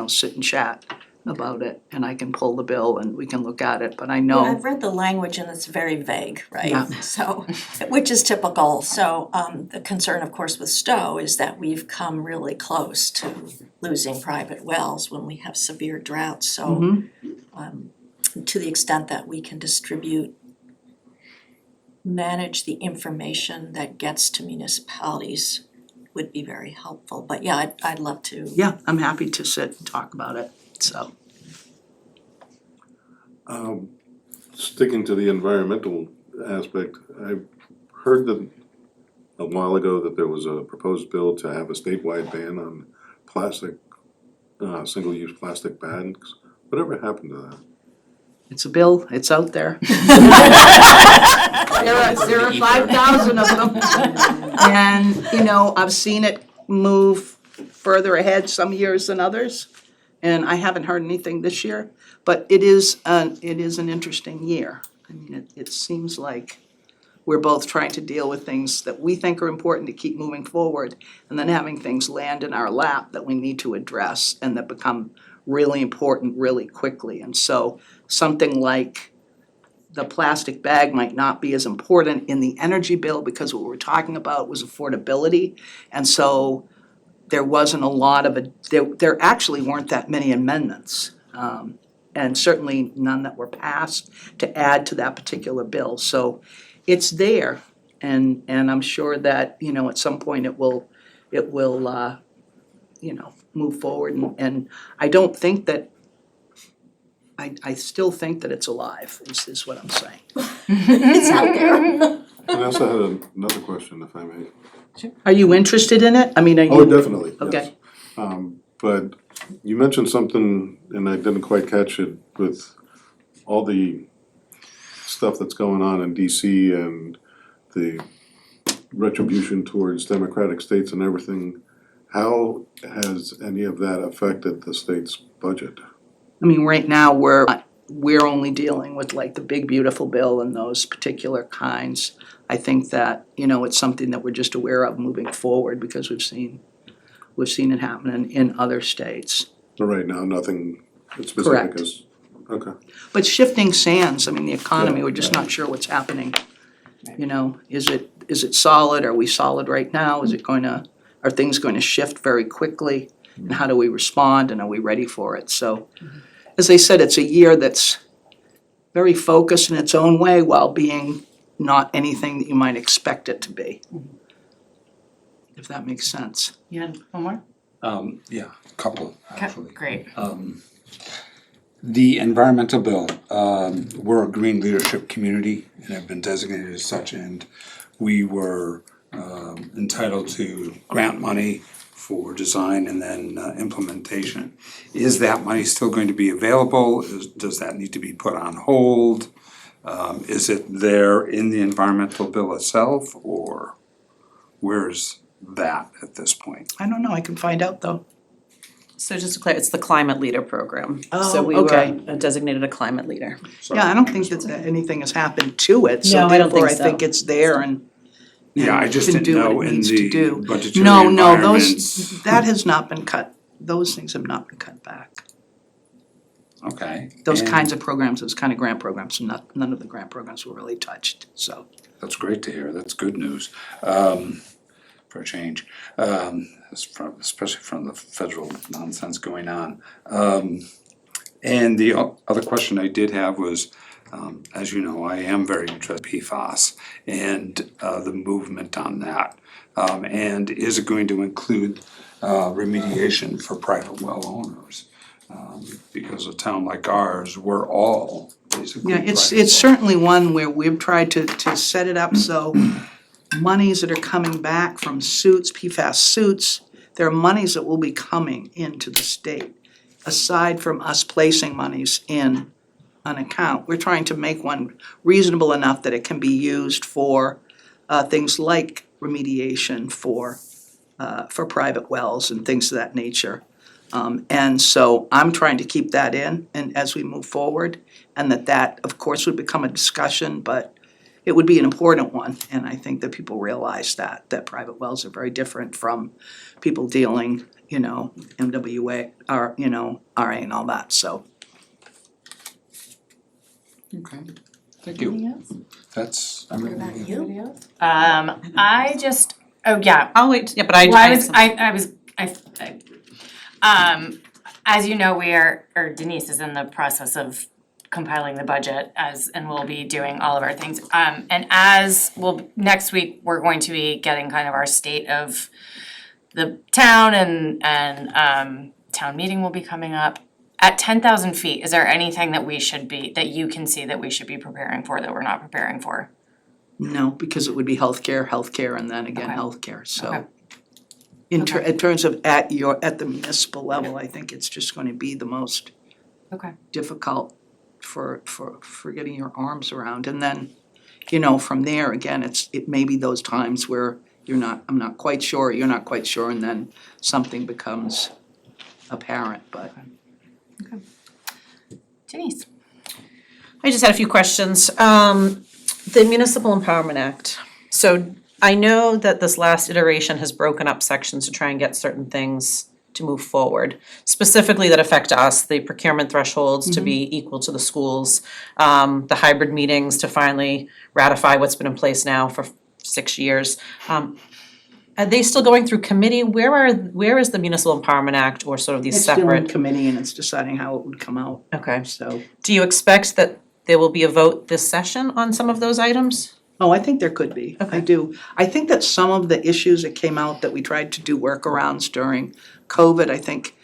sit and chat about it, and I can pull the bill and we can look at it, but I Yeah, know, I've read the language and it's very vague, right? Yeah. So, which is typical. So, the concern, of course, with Stowe is that we've come really close to losing private wells when we have severe droughts. So, to the extent that we can manage the information that gets to municipalities would be very helpful. But yeah, I'd love to. yeah, I'm happy to sit and talk about it, so. Sticking to the environmental aspect, I heard that a while ago that there was a proposed bill to have a statewide ban on plastic, single-use plastic bags. Whatever happened to that? It's a bill, it's out there. There are 5,000 of them. And, you know, I've seen it move further ahead some years than others. And I haven't heard anything this year, but it is an interesting year. I mean, it seems like we're both trying to deal with things that we think are important to keep moving forward, and then having things land in our lap that we need to address and that become really important really quickly. And so something like the plastic bag might not be as important in the energy bill because what we're talking about was affordability. And so there wasn't a lot of there actually weren't that many amendments. And certainly none that were passed to add to that particular bill. So it's there, and I'm sure that, you know, at some point it will you know, move forward, and I don't think that, I still think that it's alive, is what I'm saying. It's out there. And I also had another question, if I may. Are you interested in it? I mean, are you? Oh, definitely, yes. Okay. But you mentioned something, and I didn't quite catch it, with all the stuff that's going on in DC and the retribution towards democratic states and everything. How has any of that affected the state's budget? I mean, right now, we're only dealing with like the big beautiful bill and those particular kinds. I think that, you know, it's something that we're just aware of moving forward because we've seen it happen in other states. So right now, nothing specific Correct. is, okay. But shifting sands, I mean, the economy, Yeah, we're just right. not sure what's happening. You know, is it solid? Are we solid right now? Are things going to shift very quickly? And how do we respond, and are we ready for it? So, as I said, it's a year that's very focused in its own way while being not anything that you might expect it to be. If that makes sense. You had one more? Yeah, a couple, Okay, actually. great. The environmental bill, we're a green leadership community and have been designated as such, and we were entitled to grant money for design and then implementation. Is that money still going to be available? Does that need to be put on hold? Is it there in the environmental bill itself, or where's that at this point? I don't know, I can find out though. So just to clarify, it's the climate leader program. Oh, So we okay. were designated a climate leader. Yeah, I don't think that anything has happened to it, so No, I don't therefore I think so. think it's there and Yeah, I just can didn't do what know it in needs to the do. budgetary No, environments. that has not been cut, those things have not been cut back. Okay. Those and kinds of programs, those kind of grant programs, none of the grant programs were really touched, so. That's great to hear, that's good news, for a change, especially from the federal nonsense going on. And the other question I did have was, as you know, I am very interested in PFAS and the movement on that. And is it going to include remediation for private well owners? Because a town like ours, we're all basically Yeah, private it's well. certainly one where we've tried to set it up so monies that are coming back from suits, PFAS suits, there are monies that will be coming into the state. Aside from us placing monies in an account, we're trying to make one reasonable enough that it can be used for things like remediation for private wells and things of that nature. And so I'm trying to keep that in and as we move forward, and that of course would become a discussion, but it would be an important one, and I think that people realize that private wells are very different from people dealing, MWA, or, RA and all that, so. Okay, thank you. That's, What about you? I'll wait, yeah, but I As you know, Denise is in the process of compiling the budget and we'll be doing all of our things. Next week, we're going to be getting kind of our state of the town and town meeting will be coming up. At 10,000 feet, is there anything that that you can see that we should be preparing for that we're not preparing for? No, because it would be healthcare, and then again, Okay. healthcare, so. Okay. In terms of at the municipal level, I think it's just gonna be the most Okay. difficult for getting your arms around, and then, from there, again, it may be those times where I'm not quite sure, you're not quite sure, and then something becomes apparent, but. Denise? I just had a few questions. The Municipal Empowerment Act. So I know that this last iteration has broken up sections to try and get certain things to move forward, specifically that affect us, the procurement thresholds to be equal to the schools, the hybrid meetings to finally ratify what's been in place now for 6 years. Are they still going through committee? Where is the Municipal Empowerment Act or sort of these It's still in separate? committee and it's deciding how it would come out, Okay. so. Do you expect that there will be a vote this session on some of those items? Oh, I think there could be, I Okay. do. I think that some of the issues that came out that we tried to do workarounds during COVID, I think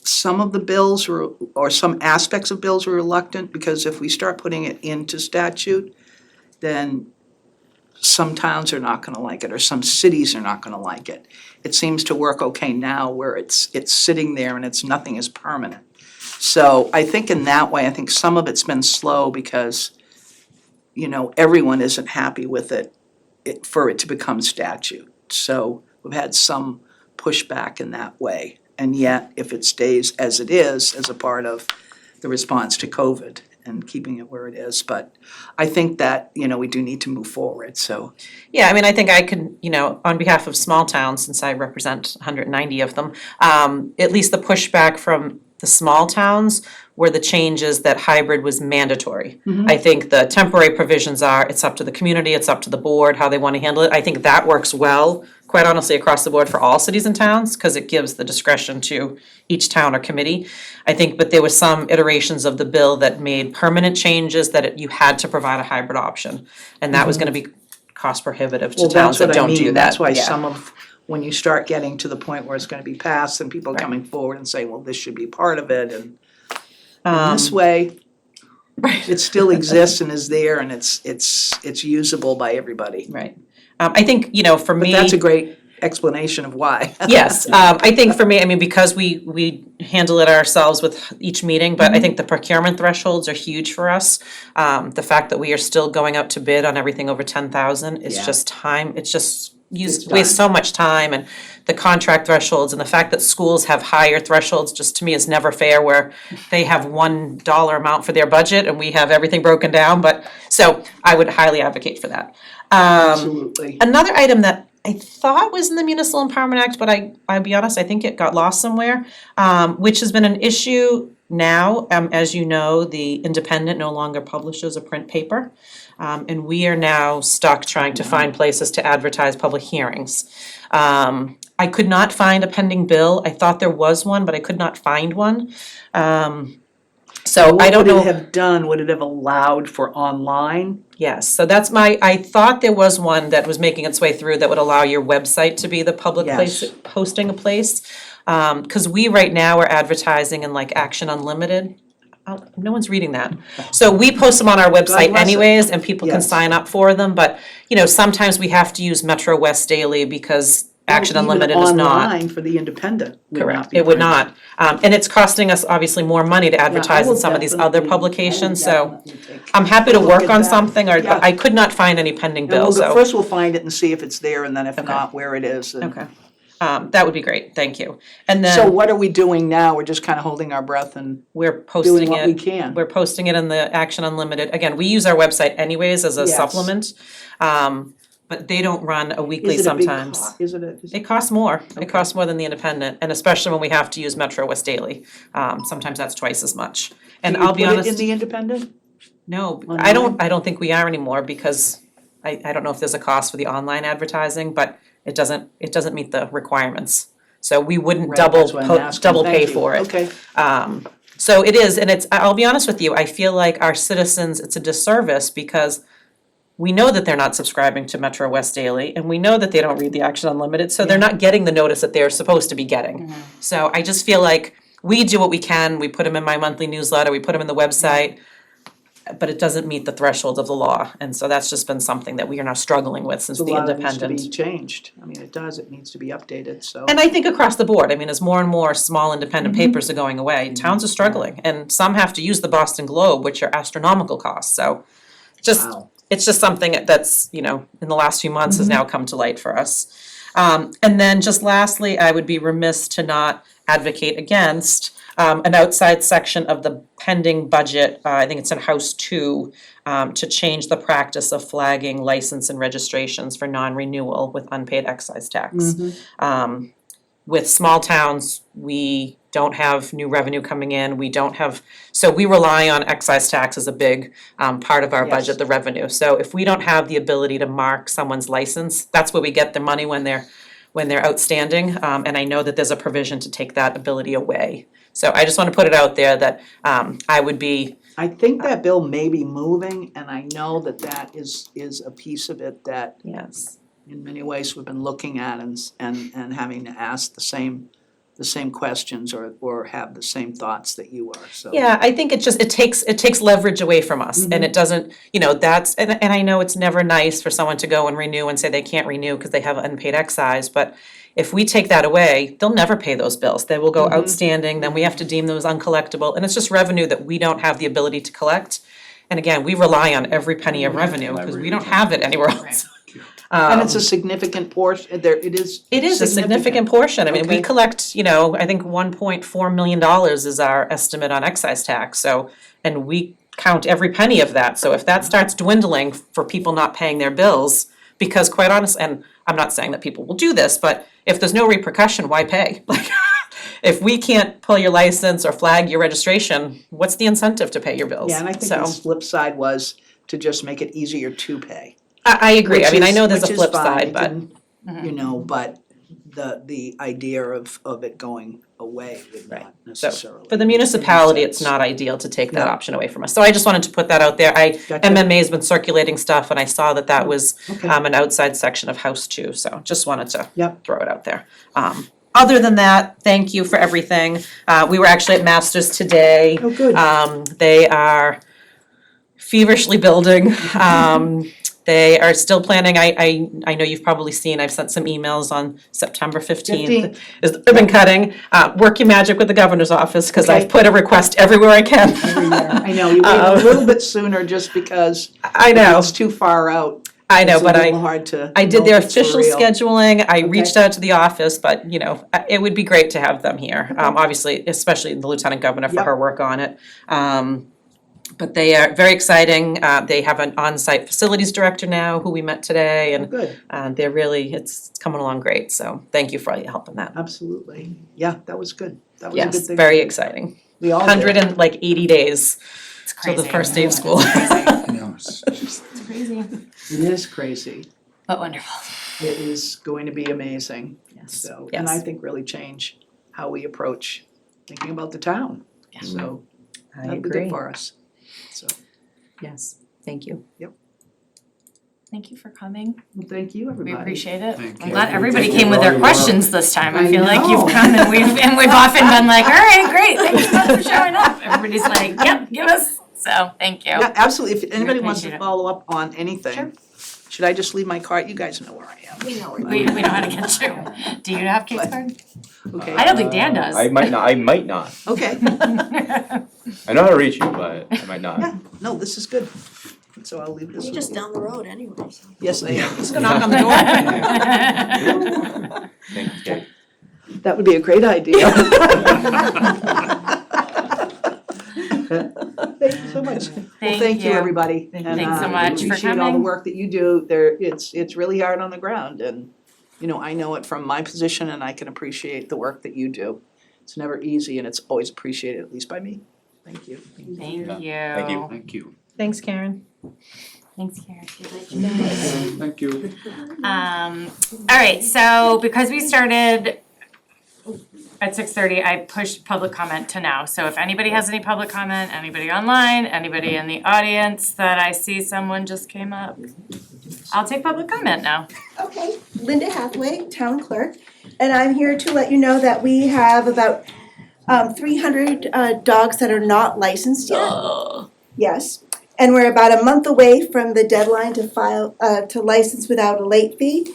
some of the bills or some aspects of bills were reluctant, because if we start putting it into statute, then some towns are not gonna like it, or some cities are not gonna like it. It seems to work okay now where it's sitting there and nothing is permanent. So I think in that way, I think some of it's been slow because, everyone isn't happy with for it to become statute. So we've had some pushback in that way. And yet, if it stays as it is, as a part of the response to COVID and keeping it where it is, but I think that, we do need to move forward, so. Yeah, I mean, I think I could, on behalf of small towns, since I represent 190 of them, at least the pushback from the small towns were the changes that hybrid was mandatory. I think the temporary provisions it's up to the community, it's up to the board, how they want to handle it. I think that works well, quite honestly, across the board for all cities and towns, because it gives the discretion to each town or committee. I think, but there were some iterations of the bill that made permanent changes that you had to provide a hybrid option. And that was gonna be cost prohibitive to Well, towns that's that what I don't do mean, that. that's why Yeah. some of, when you start getting to the point where it's gonna be passed and people coming forward and saying, well, this should be part of it, and this way, it still exists and is there and it's usable by everybody. Right. I think, for me. But that's a great explanation of why. Yes, I think for me, I mean, because we handle it ourselves with each meeting, but I think the procurement thresholds are huge for us. The fact that we are still going out to bid on everything over 10,000 is Yeah. just time, it's just It's waste so much time, and the contract thresholds and the fact that schools have higher thresholds, just to me is never fair, where they have $1 amount for their budget and we have everything broken down, so I would highly advocate for that. Absolutely. Another item that I thought was in the Municipal Empowerment Act, but I'll be honest, I think it got lost somewhere, which has been an issue now. As you know, the Independent no longer publishes a print paper. And we are now stuck trying to find places to advertise public hearings. I could not find a pending bill. I thought there was one, but I could not find one. So I don't know. What would it have done? Would it have allowed for online? Yes, so that's I thought there was one that was making its way through that would allow your website to be the public place, Yes. posting a place. Cause we right now are advertising in like Action Unlimited. No one's reading that. So we post them on our website bless it. anyways, and people can Yes. sign up for them, but, sometimes we have to use Metro West Daily because Action Even Unlimited is not. online for the Independent would not Correct, be it would printed. not. And it's costing us obviously more money to Yeah, I advertise will in some of these other definitely- publications, I will so definitely take I'm happy to a look work at on that. something, Yeah. but I could not find any pending And we'll bills, go, so. first we'll find it and see if it's there, and then if Okay. not, where it is. and- Okay. That would be great, thank you. And So then what are we doing now? We're just kind of holding our breath and we're doing posting what we it, can. we're posting it in the Action Unlimited. Again, we use our website anyways as a Yes. supplement. But they don't run a weekly Is it a big sometimes. Is it a? is it- It costs more. Okay. It costs more than the Independent, and especially when we have to use Metro West Daily. Sometimes that's twice as much. And Do you I'll be put it honest. in the Independent? No, Online? I don't think we are anymore because I don't know if there's a cost for the online advertising, but it doesn't meet the requirements. So we wouldn't Right, double, that's what I'm asking. double Thank pay you. for it. Okay. So it is, and it's, I'll be honest with you, I feel like our citizens, it's a disservice because we know that they're not subscribing to Metro West Daily, and we know that they don't read the Action Unlimited, so they're not getting the notice that they're supposed to be getting. So I just feel like we do what we can, we put them in my monthly newsletter, we put them in the website, but it doesn't meet the threshold of the law, and so that's just been something that we are now struggling with since So a the lot of it needs to Independent. be changed. I mean, it needs to be updated, so. And I think across the board, I mean, as more and more small independent papers are going away, towns are struggling, and some have to use the Boston Globe, which are astronomical costs, so just, Wow. it's just something that's, in the last few months has now come to light for us. And then just lastly, I would be remiss to not advocate against an outside section of the pending budget, I think it's in House 2, to change the practice of flagging license and registrations for non-renewal with unpaid excise tax. With small towns, we don't have new revenue coming in, so we rely on excise tax as a big part of our Yes. budget, the revenue. So if we don't have the ability to mark someone's license, that's where we get the money when they're outstanding, and I know that there's a provision to take that ability away. So I just wanna put it out there that I would be, I think that bill may be moving, and I know that that is a piece of it that yes. in many ways we've been looking at and having to ask the same questions or have the same thoughts that you are, so. Yeah, I think it takes leverage away from us, and it doesn't, that's, and I know it's never nice for someone to go and renew and say they can't renew because they have unpaid excise, but if we take that away, they'll never pay those bills, they will go outstanding, then we have to deem those uncollectible, and it's just revenue that we don't have the ability to collect. And again, we rely on every penny of revenue, because we don't have it anywhere else. And it's a significant portion, it is. It is a significant portion, I mean, we Okay. collect, I think $1.4 million is our estimate on excise tax, so, and we count every penny of that, so if that starts dwindling for people not paying their bills, because quite honest, and I'm not saying that people will do this, but if there's no repercussion, why pay? Like, if we can't pull your license or flag your registration, what's the incentive to pay your bills? Yeah, and I think So, the flip side was to just make it easier to pay. I agree, I mean, I know there's a Which is flip fine, side, it but. didn't, but the idea of it going away would Right. not So, necessarily. for the make municipality, sense. it's not ideal to take that No. option away from us, so I just wanted to put that out there, Gotcha. MMA's been circulating stuff, and I saw that was Okay. an outside section of House 2, so just wanted to Yep. throw it out there. Other than that, thank you for everything, we were actually at Masters today. Oh, good. They are feverishly building, they are still planning, I know you've probably seen, I've sent some emails on September 15th. Is the ribbon cutting, work your magic with the governor's office, cause I've Okay. put a request everywhere I can. I know, you wait a little bit sooner just because I know, it's too far out. I know, but It's a little hard to. I did know their if it's for official real. scheduling, I reached out to the office, but it would be great to have them here, obviously, especially the lieutenant governor for Yep. her work on it. But they are very exciting, they have an on-site facilities director now who we met today, and Good, they're really, it's coming along great, so thank you for all your help in that. absolutely. Yeah, that was good. That was a good Yes, thing. very exciting. We all did. 180 days It's till crazy. the first day of school. It's crazy, It is crazy. but wonderful. It is going to be amazing. Yes, So, and I yes, think really change how we approach thinking about the town. So I that'd be good agree, for us. So, yes, thank you. Thank you for coming. well, thank you, We everybody. appreciate it. Thank I'm you. glad everybody Thank you came with for all their your work. questions this time. I I feel like you've know. come and we've often been like, all right, great, thanks so much for showing up. Everybody's like, yep, give us, so, thank you. Yeah, absolutely. If anybody wants appreciate to it. follow up on anything, Sure. should I just leave my card? You guys know where I am. We know We know how to get you. Do you have Kate's card? Okay, I don't think Dan does. I might not. okay. I know how to reach you, but I might not. Yeah, no, this is good. So I'll leave this You're with just you. down the road anyway, so. Yes, I am. Just go knock on the door. Thank you, Kate. That would be a great idea. Thank you so much. Well, thank you, everybody. And, Thanks so much for appreciate all the coming. work that you do. There, it's really hard on the ground, and, you know, I know it from my position, and I can appreciate the work that you do. It's never easy, and it's always appreciated, at least by me. Thank you. Thank you. Thank you. Thank you. Thanks, Karen. Thanks, Karen. Thank you. Alright, so because we started at 6:30, I pushed public comment to now. So if anybody has any public comment, anybody online, anybody in the audience that I see someone just came up, I'll take public comment now. Okay, Linda Hathaway, Town Clerk, and I'm here to let you know that we have about 300 dogs that are not licensed yet. Yes, and we're about a month away from the deadline to file, to license without a late fee.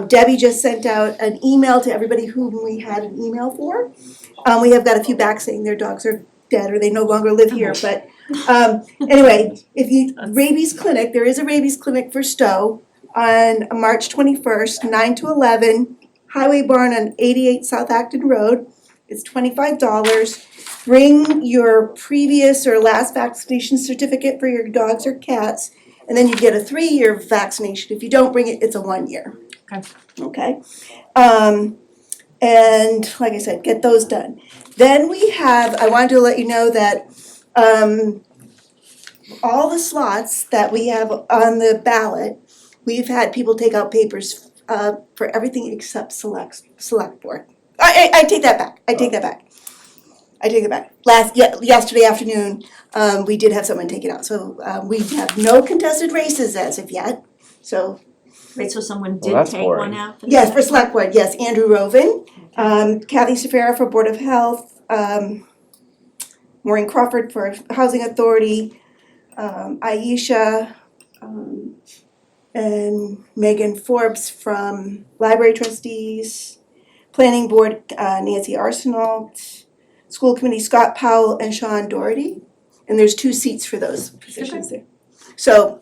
Debbie just sent out an email to everybody whom we had an email for. We have got a few back saying their dogs are dead or they no longer live here, but anyway, rabies clinic, there is a rabies clinic for Stowe on March 21st, 9 to 11, Highway Barn on 88 South Acton Road. It's $25. Bring your previous or last vaccination certificate for your dogs or cats, and then you get a 3-year vaccination. If you don't bring it, it's a 1-year. Okay? And like I said, get those done. Then I wanted to let you know that all the slots that we have on the ballot, we've had people take out papers for everything except select board. I take that back. I take it back. Yesterday afternoon, we did have someone take it out. So we have no contested races as of yet. So Right, so someone Well, did that's take boring. one out? yes, for select board, yes, Andrew Rovin, Kathy Safara for Board of Health, Maureen Crawford for Housing Authority, Aisha, and Megan Forbes from Library Trustees, Planning Board, Nancy Arsenault, School Committee, Scott Powell and Sean Doherty. And there's 2 seats for those positions there. So,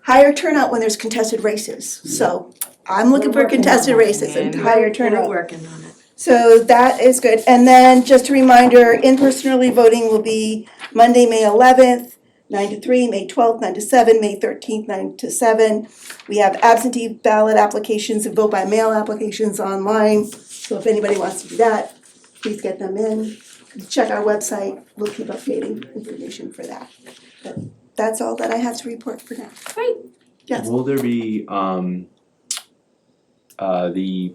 higher turnout when there's contested races. So I'm looking for contested races and higher turnout. We're working on it. So that is good. And then just a reminder, in-person early voting will be Monday, May 11th, 9 to 3, May 12th, 9 to 7, May 13th, 9 to 7. We have absentee ballot applications and vote by mail applications online. So if anybody wants to do that, please get them in. Check our website. We'll keep updating information for that. But that's all that I have to report for now. Great. Yes. Will there be the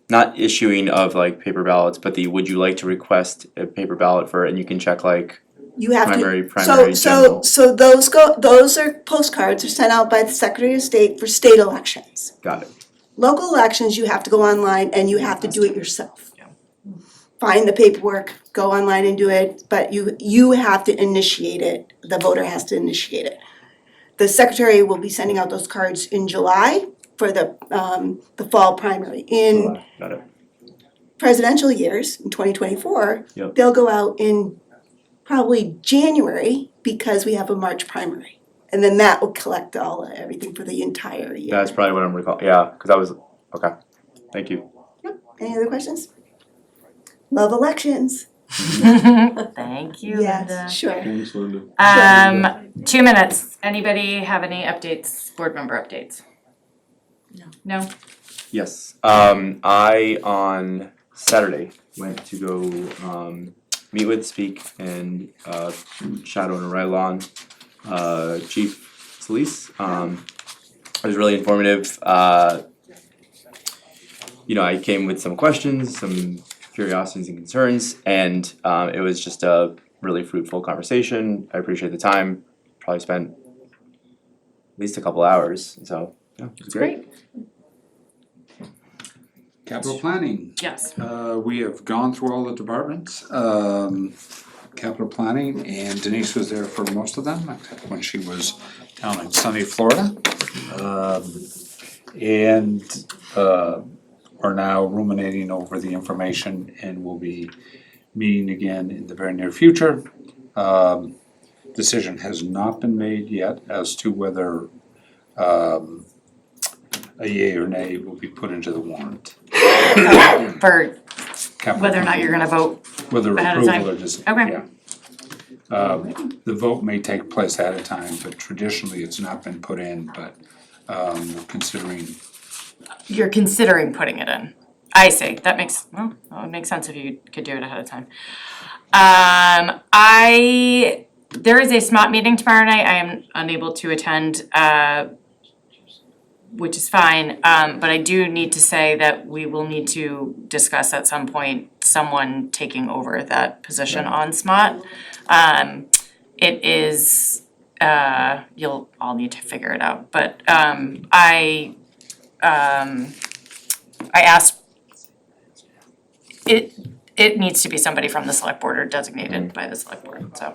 not issuing of like paper ballots, but the would you like to request a paper ballot for, and you can check like You have primary, to, general. so those are postcards are sent out by the Secretary of State for state elections. Got it. Local elections, you have to go online and you have to do it yourself. Find the paperwork, go online and do it, but you have to initiate it, the voter has to initiate it. The secretary will be sending out those cards in July for the fall primary. In Got it. presidential years, in 2024, Yep. they'll go out in probably January because we have a March primary. And then that will collect everything for the entire year. That's probably what I'm recalling. Yeah, because I was okay. Thank you. Any other questions? Love elections. Thank you, Linda. Yes, sure. Thanks, Linda. 2 minutes. Anybody have any updates, board member updates? No. No? Yes. I on Saturday went to go meet with, speak, and shadow and ride along Chief Police. It was really informative. I came with some questions, some curiosities and concerns, and it was just a really fruitful conversation. I appreciate the time. Probably spent at least a couple hours, so yeah, it was great. Capital planning. Yes. We have gone through all the departments, capital planning, and Denise was there for most of them, except when she was down in sunny Florida. And are now ruminating over the information and will be meeting again in the very near future. Decision has not been made yet as to whether a yea or nay will be put into the warrant. For capital. Whether or not you're gonna vote, Whether ahead of time. approval or dis- Okay. yeah. The vote may take place at a time, but traditionally it's not been put in, but, considering, you're considering putting it in. I see, that makes, well, it would make sense if you could do it ahead of time. There is a SMOT meeting tomorrow night, I am unable to attend, which is fine, but I do need to say that we will need to discuss at some point someone taking over that position on SMOT. It is, you'll all need to figure it out, but, I asked, it needs to be somebody from the select board or designated by the select board, so.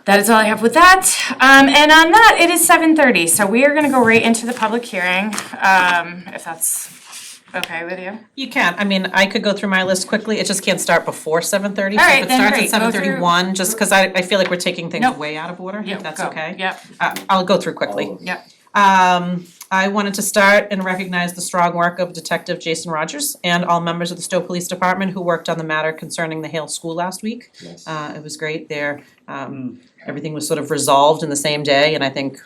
That is all I have with that, and on that, it is 7:30, so we are gonna go right into the public hearing, if that's okay with you. You can, I mean, I could go through my list quickly, it just can't start before 7:30. All right, So then if it great, starts go at through- 7:31, just because I feel like we're taking things Nope. way out of order, Yep, if that's go. okay. Yep, I'll go through quickly. yep. I wanted to start and recognize the strong work of Detective Jason Rogers and all members of the Stow Police Department who worked on the matter concerning the Hale School last week. It was great there, everything was sort of resolved in the same day, and I think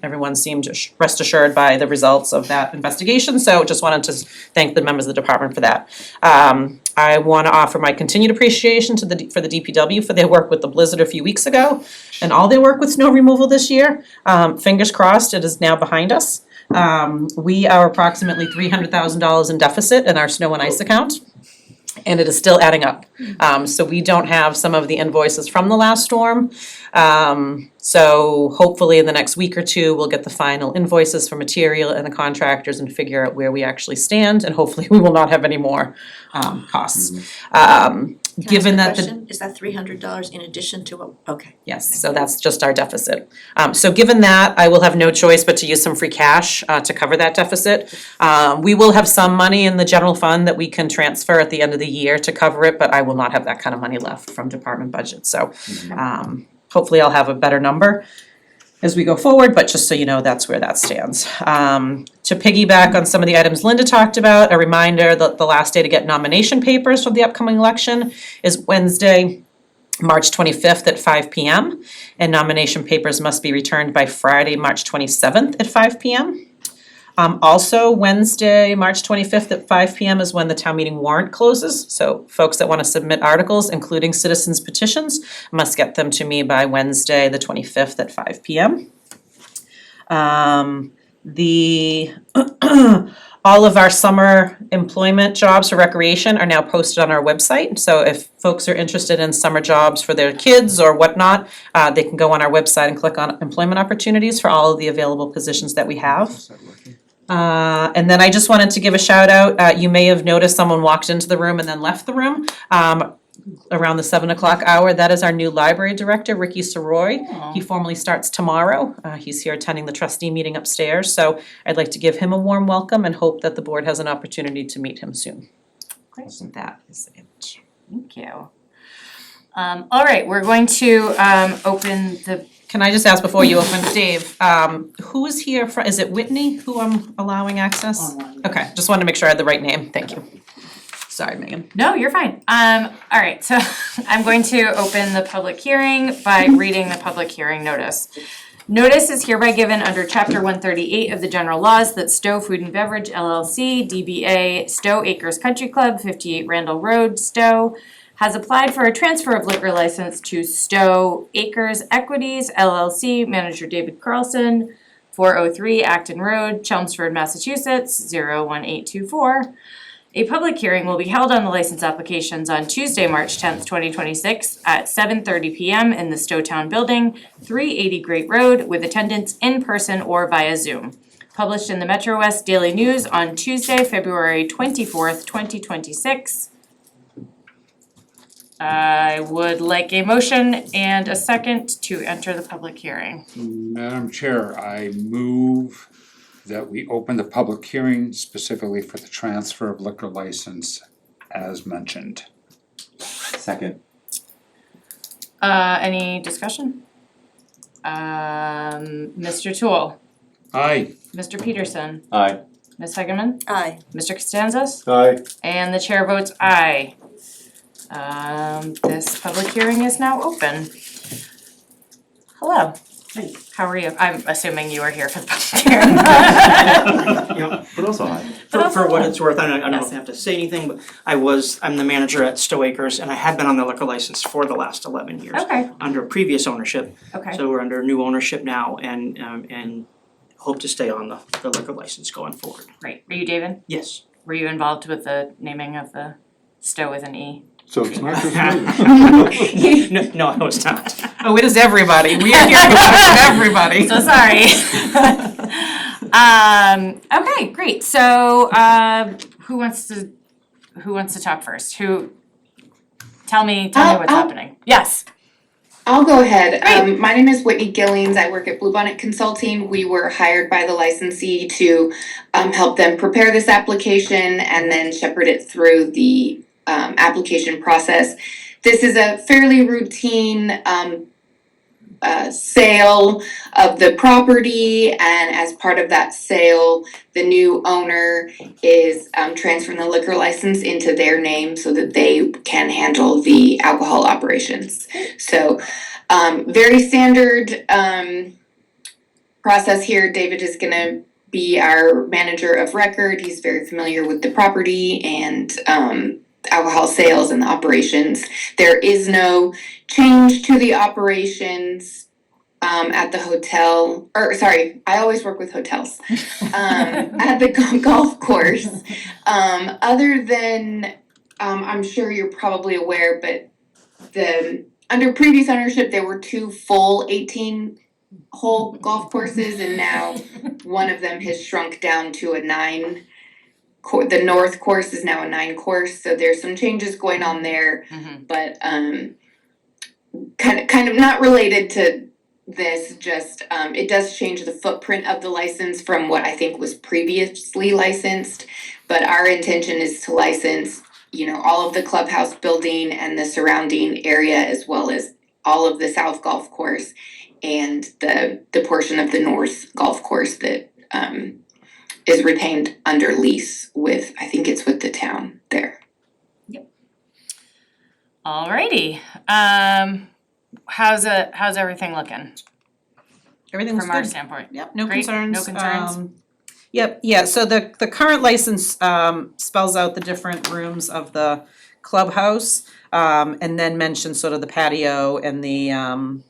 everyone seemed rest assured by the results of that investigation, so just wanted to thank the members of the department for that. I wanna offer my continued appreciation to for the DPW for their work with the blizzard a few weeks ago and all their work with snow removal this year. Fingers crossed, it is now behind us. We are approximately $300,000 in deficit in our snow and ice account, and it is still adding up. So we don't have some of the invoices from the last storm. So hopefully in the next week or two, we'll get the final invoices for material and the contractors and figure out where we actually stand, and hopefully we will not have any more costs. Given that Is that $300 in addition to okay. Yes, so that's just our deficit. So given that, I will have no choice but to use some free cash to cover that deficit. We will have some money in the general fund that we can transfer at the end of the year to cover it, but I will not have that kind of money left from department budget, so hopefully I'll have a better number as we go forward, but just so you know, that's where that stands. To piggyback on some of the items Linda talked about, a reminder that the last day to get nomination papers for the upcoming election is Wednesday, March 25th at 5 p.m. And nomination papers must be returned by Friday, March 27th at 5 p.m. Also, Wednesday, March 25th at 5 p.m. is when the town meeting warrant closes. So folks that want to submit articles, including citizens petitions, must get them to me by Wednesday, the 25th at 5 p.m. All of our summer employment jobs for recreation are now posted on our website. So if folks are interested in summer jobs for their kids or whatnot, they can go on our website and click on employment opportunities for all of the available positions that we have. And then I just wanted to give a shout out, you may have noticed someone walked into the room and then left the room. Around the 7 o'clock hour, that is our new library director, Ricky Soroy. He formally starts tomorrow. He's here attending the trustee meeting upstairs, so I'd like to give him a warm welcome and hope that the board has an opportunity to meet him soon. Great. So that is it. Thank you. All right, we're going to open the, Can I just ask before you open, Dave, who is here for, is it Whitney who I'm allowing access? Online. Okay, just wanted to make sure I had the right name, thank you. Sorry, Megan. no, you're fine. All right, so I'm going to open the public hearing by reading the public hearing notice. Notice is hereby given under Chapter 138 of the General Laws that Stowe Food and Beverage LLC, DBA Stowe Acres Country Club, 58 Randall Road, Stowe, has applied for a transfer of liquor license to Stowe Acres Equities LLC, manager David Carlson, 403 Acton Road, Chelmsford, Massachusetts, 01824. A public hearing will be held on the license applications on Tuesday, March 10th, 2026 at 7:30 p.m. in the Stowe Town Building, 380 Great Road, with attendance in person or via Zoom. Published in the Metro West Daily News on Tuesday, February 24th, 2026. I would like a motion and a second to enter the public hearing. Madam Chair, I move that we open the public hearing specifically for the transfer of liquor license as mentioned. Second. Any discussion? Mr. Toole, Aye. Mr. Peterson, Aye. Ms. Hegeman? Aye. Mr. Costanzas? Aye. And the chair votes aye. This public hearing is now open. Hello. How are you? I'm assuming you are here for the public hearing. But also hi. But also For what hi. it's worth, I don't know Yes. if I have to say anything, but I'm the manager at Stowe Acres, and I have been on the liquor license for the last 11 years. Okay, Under previous ownership, okay. so we're under new ownership now and hope to stay on the liquor license going forward. Great. Are you David? Yes. Were you involved with the naming of the Stowe with an E? So it's not just me. No, I was not. Oh, it is everybody. We are here to talk to everybody. So sorry. Okay, great. So, who wants to talk first? Tell me what's happening. Yes. I'll go ahead. Great. My name is Whitney Gillings. I work at Bluebonnet Consulting. We were hired by the licensee to help them prepare this application and then shepherd it through the application process. This is a fairly routine sale of the property, and as part of that sale, the new owner is transferring the liquor license into their name so that they can handle the alcohol operations. So, very standard process here. David is gonna be our manager of record. He's very familiar with the property and alcohol sales and the operations. There is no change to the operations at the hotel, I always work with hotels, at the golf course. Other than, I'm sure you're probably aware, but under previous ownership, there were 2 full 18-hole golf courses, and now one of them has shrunk down to a 9. The north course is now a 9 course, so there's some changes going on there, but kind of not related to this, just it does change the footprint of the license from what I think was previously licensed, but our intention is to license, all of the clubhouse building and the surrounding area, as well as all of the south golf course and the portion of the north golf course that is retained under lease with, I think it's with the town there. Alrighty. How's everything looking Everything's from our good. standpoint? Yep, no Great, concerns. no concerns? So the current license spells out the different rooms of the clubhouse, and then mentions sort of the patio and the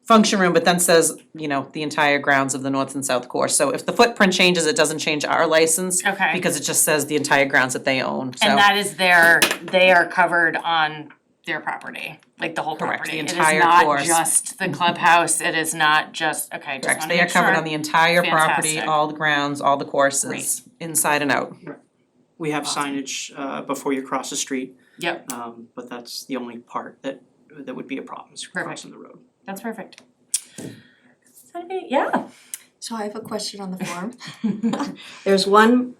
function room, but then says, the entire grounds of the north and south course. So if the footprint changes, it doesn't change our license. Okay. Because it just says the entire grounds that they own, so. And that is they are covered on their property, like the whole Correct, property. the entire course. It is not just the clubhouse, it is not just, okay, just Correct, wanna they are make covered sure. on the entire property, Fantastic. all the grounds, all the courses, inside and out. We have signage before you cross the street, Yep, but that's the only part that would be a problem, is crossing the road. that's perfect. Yeah. So I have a question on the form. There's one,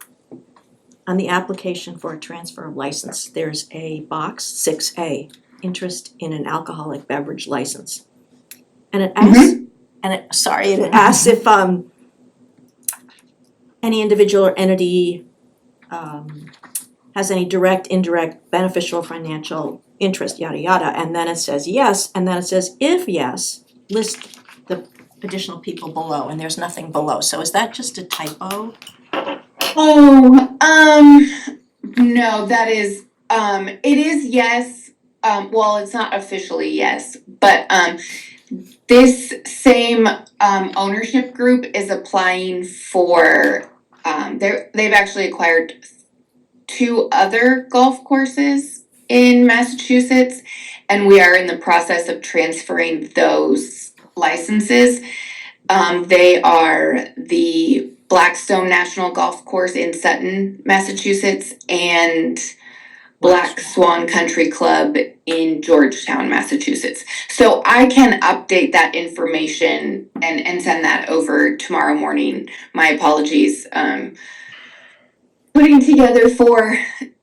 on the application for a transfer of license, there's a box, 6A, interest in an alcoholic beverage license. And it asks, it asks if any individual or entity has any direct, indirect, beneficial, financial interest, yada, yada, and then it says yes, and then it says if yes, list the additional people below, and there's nothing below, so is that just a typo? No, that is, it is yes, well, it's not officially yes, but, this same, ownership group is applying for, they've actually acquired 2 other golf courses in Massachusetts, and we are in the process of transferring those licenses. They are the Blackstone National Golf Course in Sutton, Massachusetts, and Black Swan Country Club in Georgetown, Massachusetts. So I can update that information and send that over tomorrow morning. My apologies. Putting together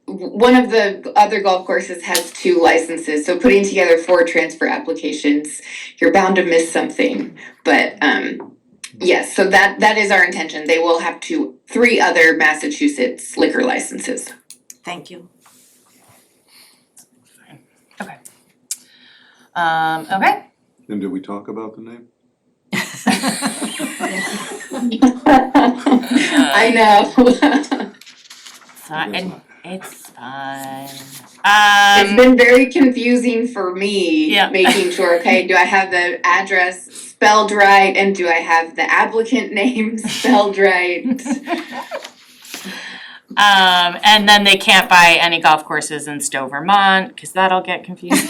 one of the other golf courses has 2 licenses, so putting together 4 transfer applications, you're bound to miss something. But Yes, so that is our intention. They will have 3 other Massachusetts liquor licenses. Thank you. Okay. Okay. And did we talk about the name? I know. It's fine. It's been very confusing for me, Yeah. making sure, okay, do I have the address spelled right and do I have the applicant name spelled right? And then they can't buy any golf courses in Stowe, Vermont, cause that'll get confusing.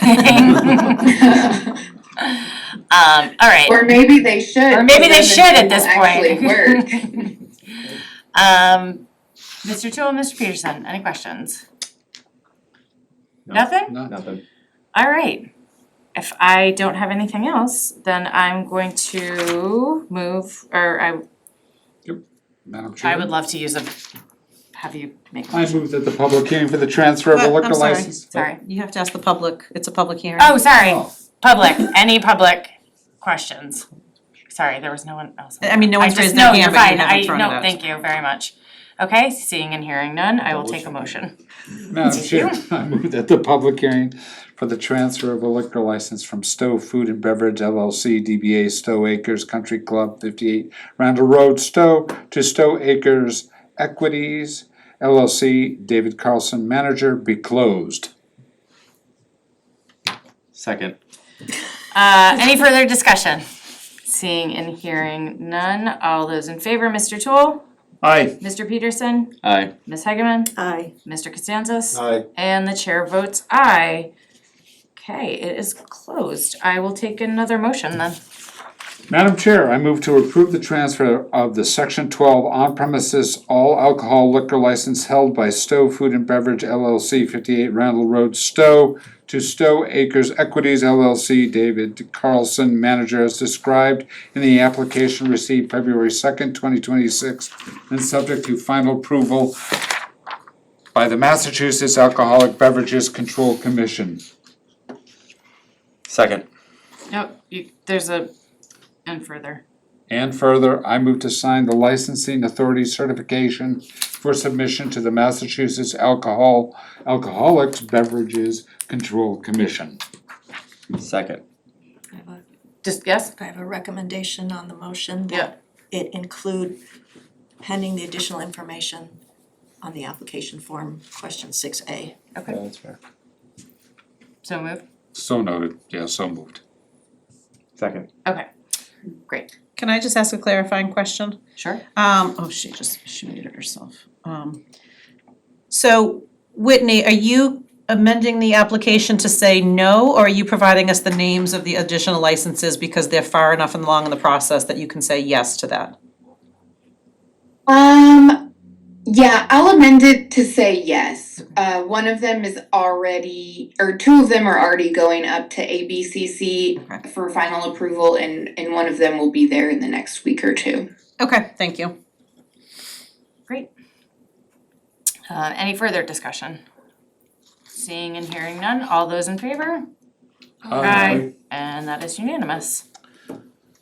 All right. Or maybe they should. Or maybe they so should then at this it won't actually work. Mr. Toole, Mr. Peterson, any questions? Nothing? Nothing. All right. If I don't have anything else, then I'm going to move, or Madam Chair. I would love to have you make a I motion. move that the public hearing for the transfer of a Well, liquor I'm sorry. license. Sorry. You have to ask the public, it's a public hearing. Oh, sorry. Public, any public questions? Sorry, there was no one else. I mean, no one's I just- raised their no, hand, you're but you fine. haven't thrown it out. No, thank you very much. Okay, seeing and hearing none, I will take a motion. Madam Chair, I move that the public hearing for the transfer of a liquor license from Stowe Food and Beverage LLC, DBA Stowe Acres Country Club, 58 Randall Road, Stowe, to Stowe Acres Equities LLC, David Carlson, manager, be closed. Second. Any further discussion? Seeing and hearing none, all those in favor, Mr. Toole? Aye. Mr. Peterson? Aye. Ms. Hegeman? Aye. Mr. Costanzas? Aye. And the chair votes aye. Okay, it is closed. I will take another motion then. Madam Chair, I move to approve the transfer of the Section 12 on-premises all alcohol liquor license held by Stowe Food and Beverage LLC, 58 Randall Road, Stowe, to Stowe Acres Equities LLC, David Carlson, manager, as described in the application received February 2nd, 2026, and subject to final approval by the Massachusetts Alcoholic Beverages Control Commission. Second. No, there's a, and further. And further, I move to sign the licensing authority certification for submission to the Massachusetts Alcoholics Beverages Control Commission. Second. Just, yes? I have a recommendation on the motion Yeah. that it include pending the additional information on the application form, question 6A. Okay, That's fair. so moved. So noted, yeah, so moved. Second. Okay, great. Can I just ask a clarifying question? Sure. She muted herself. So Whitney, are you amending the application to say no, or are you providing us the names of the additional licenses because they're far enough along in the process that you can say yes to that? Yeah, I'll amend it to say yes. One of them is already, or 2 of them are already going up to ABCC Okay. for final approval, and one of them will be there in the next week or 2. Okay, thank you. Great. Any further discussion? Seeing and hearing none, all those in favor? Aye. And that is unanimous.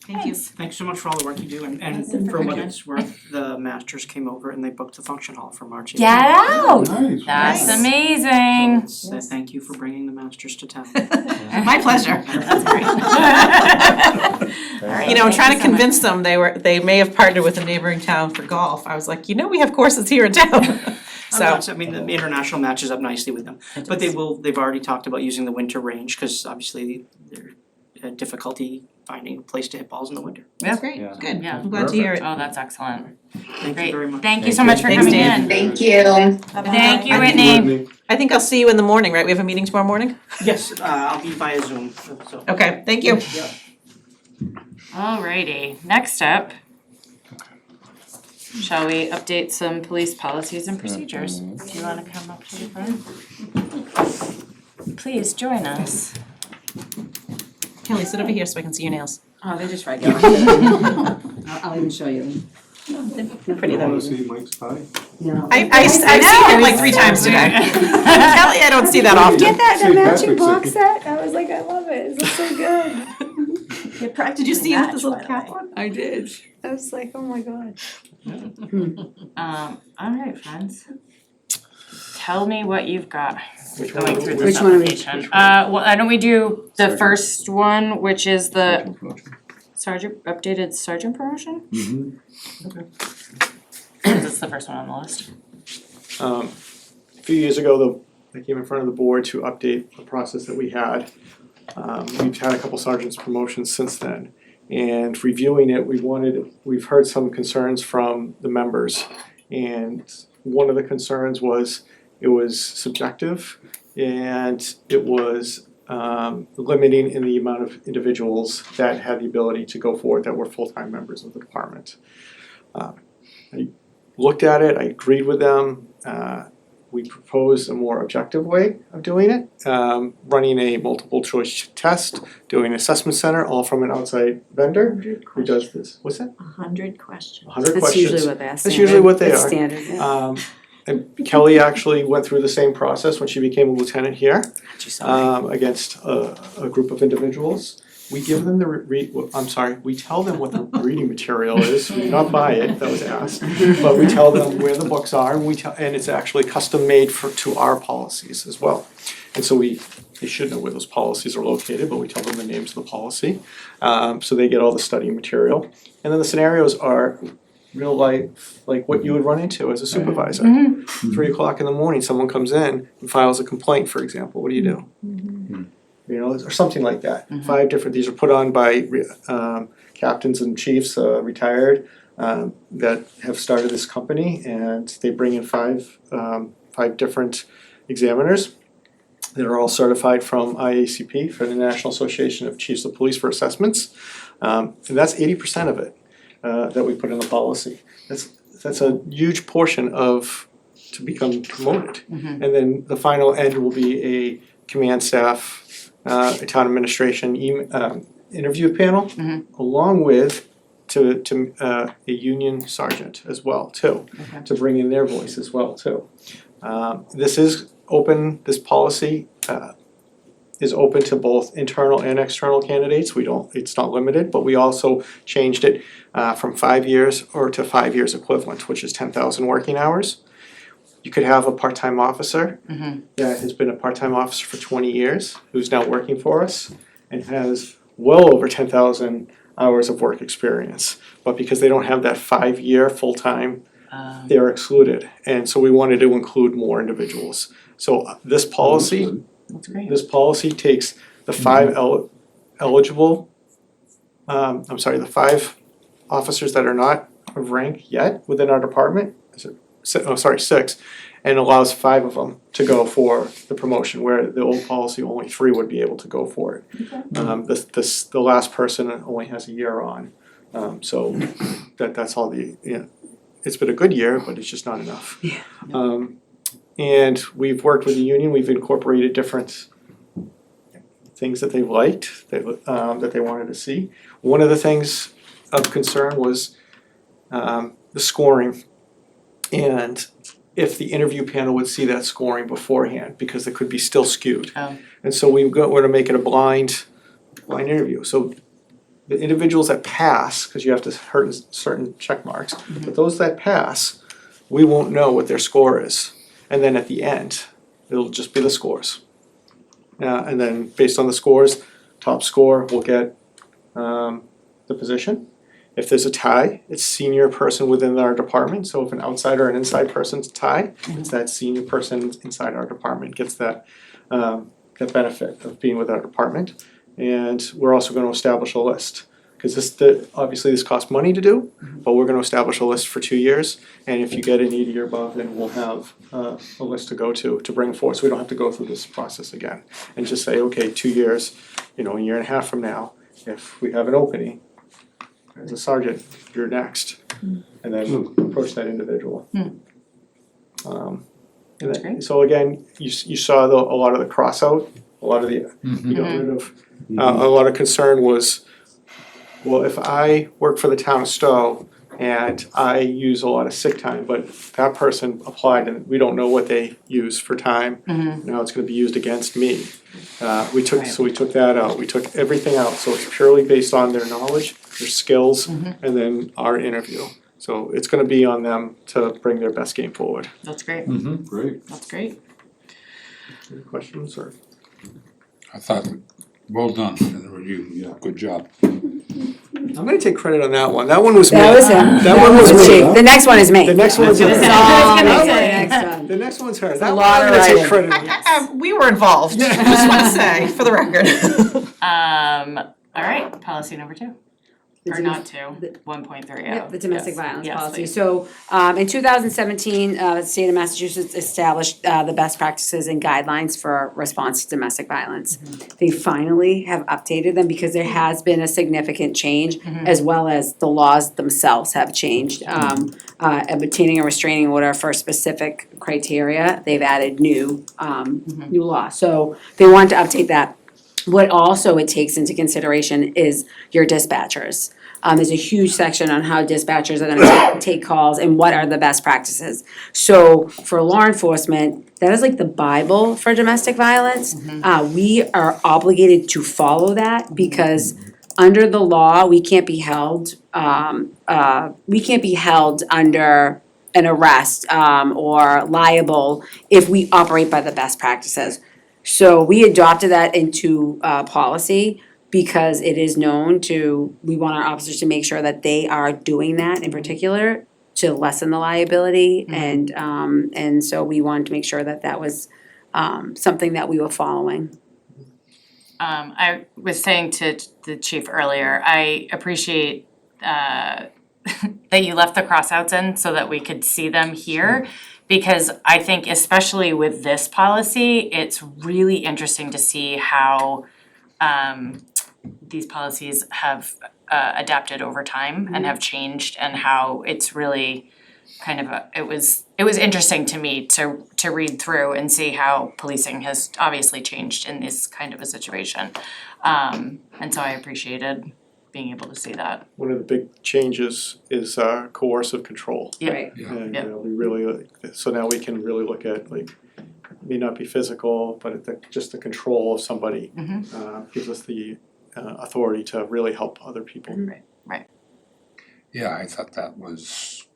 Thank you. Thanks so much for all the work you do, and for what it's worth, the masters came over and they booked the function hall for March 18th. Get out! Nice. That's Nice. amazing. So thank you for bringing the masters to town. My pleasure. That's great. You know, I'm trying to convince them, they may have partnered with a neighboring town for golf. I was like, you know, we have courses here in town. So, I mean, the international matches up nicely with them, but they've already talked about using the winter range, cause obviously they're difficulty finding a place to hit balls in the winter. that's great, Yeah. good, Yeah. I'm glad to hear it. Oh, that's excellent. Thank you Great. very much. Thank you so much for Thanks, coming Dan. in. Thank you. Thank you, Whitney. I think I'll see you in the morning, right? We have a meeting tomorrow morning? Yes, I'll be via Zoom, so. Okay, thank you. Yeah. Alrighty, next up. Shall we update some police policies and procedures? Do you wanna come up to the front? Please join us. Kelly, sit over here so I can see your nails. Oh, they're just regular. I'll even show you. They're pretty though. Wanna see Mike's tie? No. I've seen him like 3 times today. Kelly, I don't see that often. Get that St. matching Patrick's box Day. set? I was like, I love it. It looks so good. You're practically Did you see him with matched, his little by the cap way. on? I did. I was like, oh my god. Alright, friends. Tell me what you've got going through Which this one are we- application. Well, why don't we do the first one, which is the updated sergeant promotion? That's the first one on the list. A few years ago, I came in front of the board to update the process that we had. We've had a couple sergeants promotions since then. And reviewing it, we've heard some concerns from the members. And one of the concerns was it was subjective and it was limiting in the amount of individuals that had the ability to go forward that were full-time members of the department. I looked at it, I agreed with them. We proposed a more objective way of doing it, running a multiple choice test, doing an assessment center, all from an outside vendor who does this. What's that? 100 questions. 100 That's questions. usually what they ask. That's usually what they That's are. standard, yeah. And Kellie actually went through the same process when she became a lieutenant here, against a group of individuals. We give them we tell them what the reading material is, we do not buy it, that was asked. But we tell them where the books are, and it's actually custom made to our policies as well. And so they should know where those policies are located, but we tell them the names of the policy. So they get all the study material. And then the scenarios are real life, like what you would run into as a supervisor. 3 o'clock in the morning, someone comes in and files a complaint, for example, what do you do? You know, or something like that. 5 different, these are put on by captains and chiefs, retired, that have started this company, and they bring in 5 different examiners that are all certified from IACP, for the National Association of Chiefs of Police for Assessments. And that's 80% of it that we put in the policy. That's a huge portion to become promoted. And then the final end will be a command staff, a town administration interview panel, along with a union sergeant as well too, to bring in their voice as well too. This is open, this policy is open to both internal and external candidates. It's not limited, but we also changed it from 5 years to 5 years equivalent, which is 10,000 working hours. You could have a part-time officer that has been a part-time officer for 20 years, who's now working for us and has well over 10,000 hours of work experience. But because they don't have that 5-year full-time, they're excluded. And so we wanted to include more individuals. So this policy takes the 5 eligible, the 5 officers that are not of rank yet within our department, 6, and allows 5 of them to go for the promotion, where the old policy only 3 would be able to go for it. The last person only has a year on, so that's all it's been a good year, but it's just not enough. And we've worked with the union, we've incorporated different things that they've liked, that they wanted to see. One of the things of concern was the scoring, and if the interview panel would see that scoring beforehand, because it could be still skewed. And so we're gonna make it a blind interview. So the individuals that pass, because you have to hit certain check marks, but those that pass, we won't know what their score is. And then at the end, it'll just be the scores. And then based on the scores, top score will get the position. If there's a tie, it's senior person within our department, so if an outsider and inside person's tie, it's that senior person inside our department gets that benefit of being with our department. And we're also gonna establish a list, because obviously this costs money to do, but we're gonna establish a list for 2 years, and if you get an 80 or above, then we'll have a list to go to bring forward, so we don't have to go through this process again. And just say, okay, 2 years, a year and a half from now, if we have an opening, as a sergeant, you're next, and then approach that individual. So again, you saw a lot of the cross out, a lot of the, we got rid of, a lot of concern was, well, if I work for the town of Stowe and I use a lot of sick time, but that person applied and we don't know what they use for time. Now it's gonna be used against me. We took that out, we took everything out, so it's purely based on their knowledge, their skills, and then our interview. So it's gonna be on them to bring their best game forward. That's great, Great. that's great. Any questions or? I thought, well done, the review, good job. I'm gonna take credit on that one. That one was me. That was him. That one was me. The next one is me. The next one's That's her. all gonna I'm say. next one. The next one's her. That one lot I'm of gonna take writing. credit on. We were involved, just wanna say, for the record. All right, policy number 2. Or not 2, 1.30. Yep, the domestic violence Yes, policy. please. So, in 2017, the state of Massachusetts established, the best practices and guidelines for response to domestic violence. They finally have updated them because there has been a significant change, as well as the laws themselves have changed. Obtaining a restraining order for specific criteria, they've added new law. So they want to update that. What also it takes into consideration is your dispatchers. There's a huge section on how dispatchers are gonna take calls and what are the best practices. So for law enforcement, that is like the Bible for domestic violence. We are obligated to follow that because under the law, we can't be held under an arrest or liable if we operate by the best practices. So we adopted that into policy because it is known we want our officers to make sure that they are doing that in particular to lessen the liability and so we wanted to make sure that that was something that we were following. I was saying to the chief earlier, I appreciate that you left the crossouts in so that we could see them here. Because I think especially with this policy, it's really interesting to see how these policies have adapted over time and have changed and how it's really kind of it was interesting to me to read through and see how policing has obviously changed in this kind of a situation. And so I appreciated being able to see that. One of the big changes is coercive control. Right. And Yeah. we really, so now we can really look at it may not be physical, but just the control of somebody gives us the authority to really help other people. Right. Yeah, I thought that was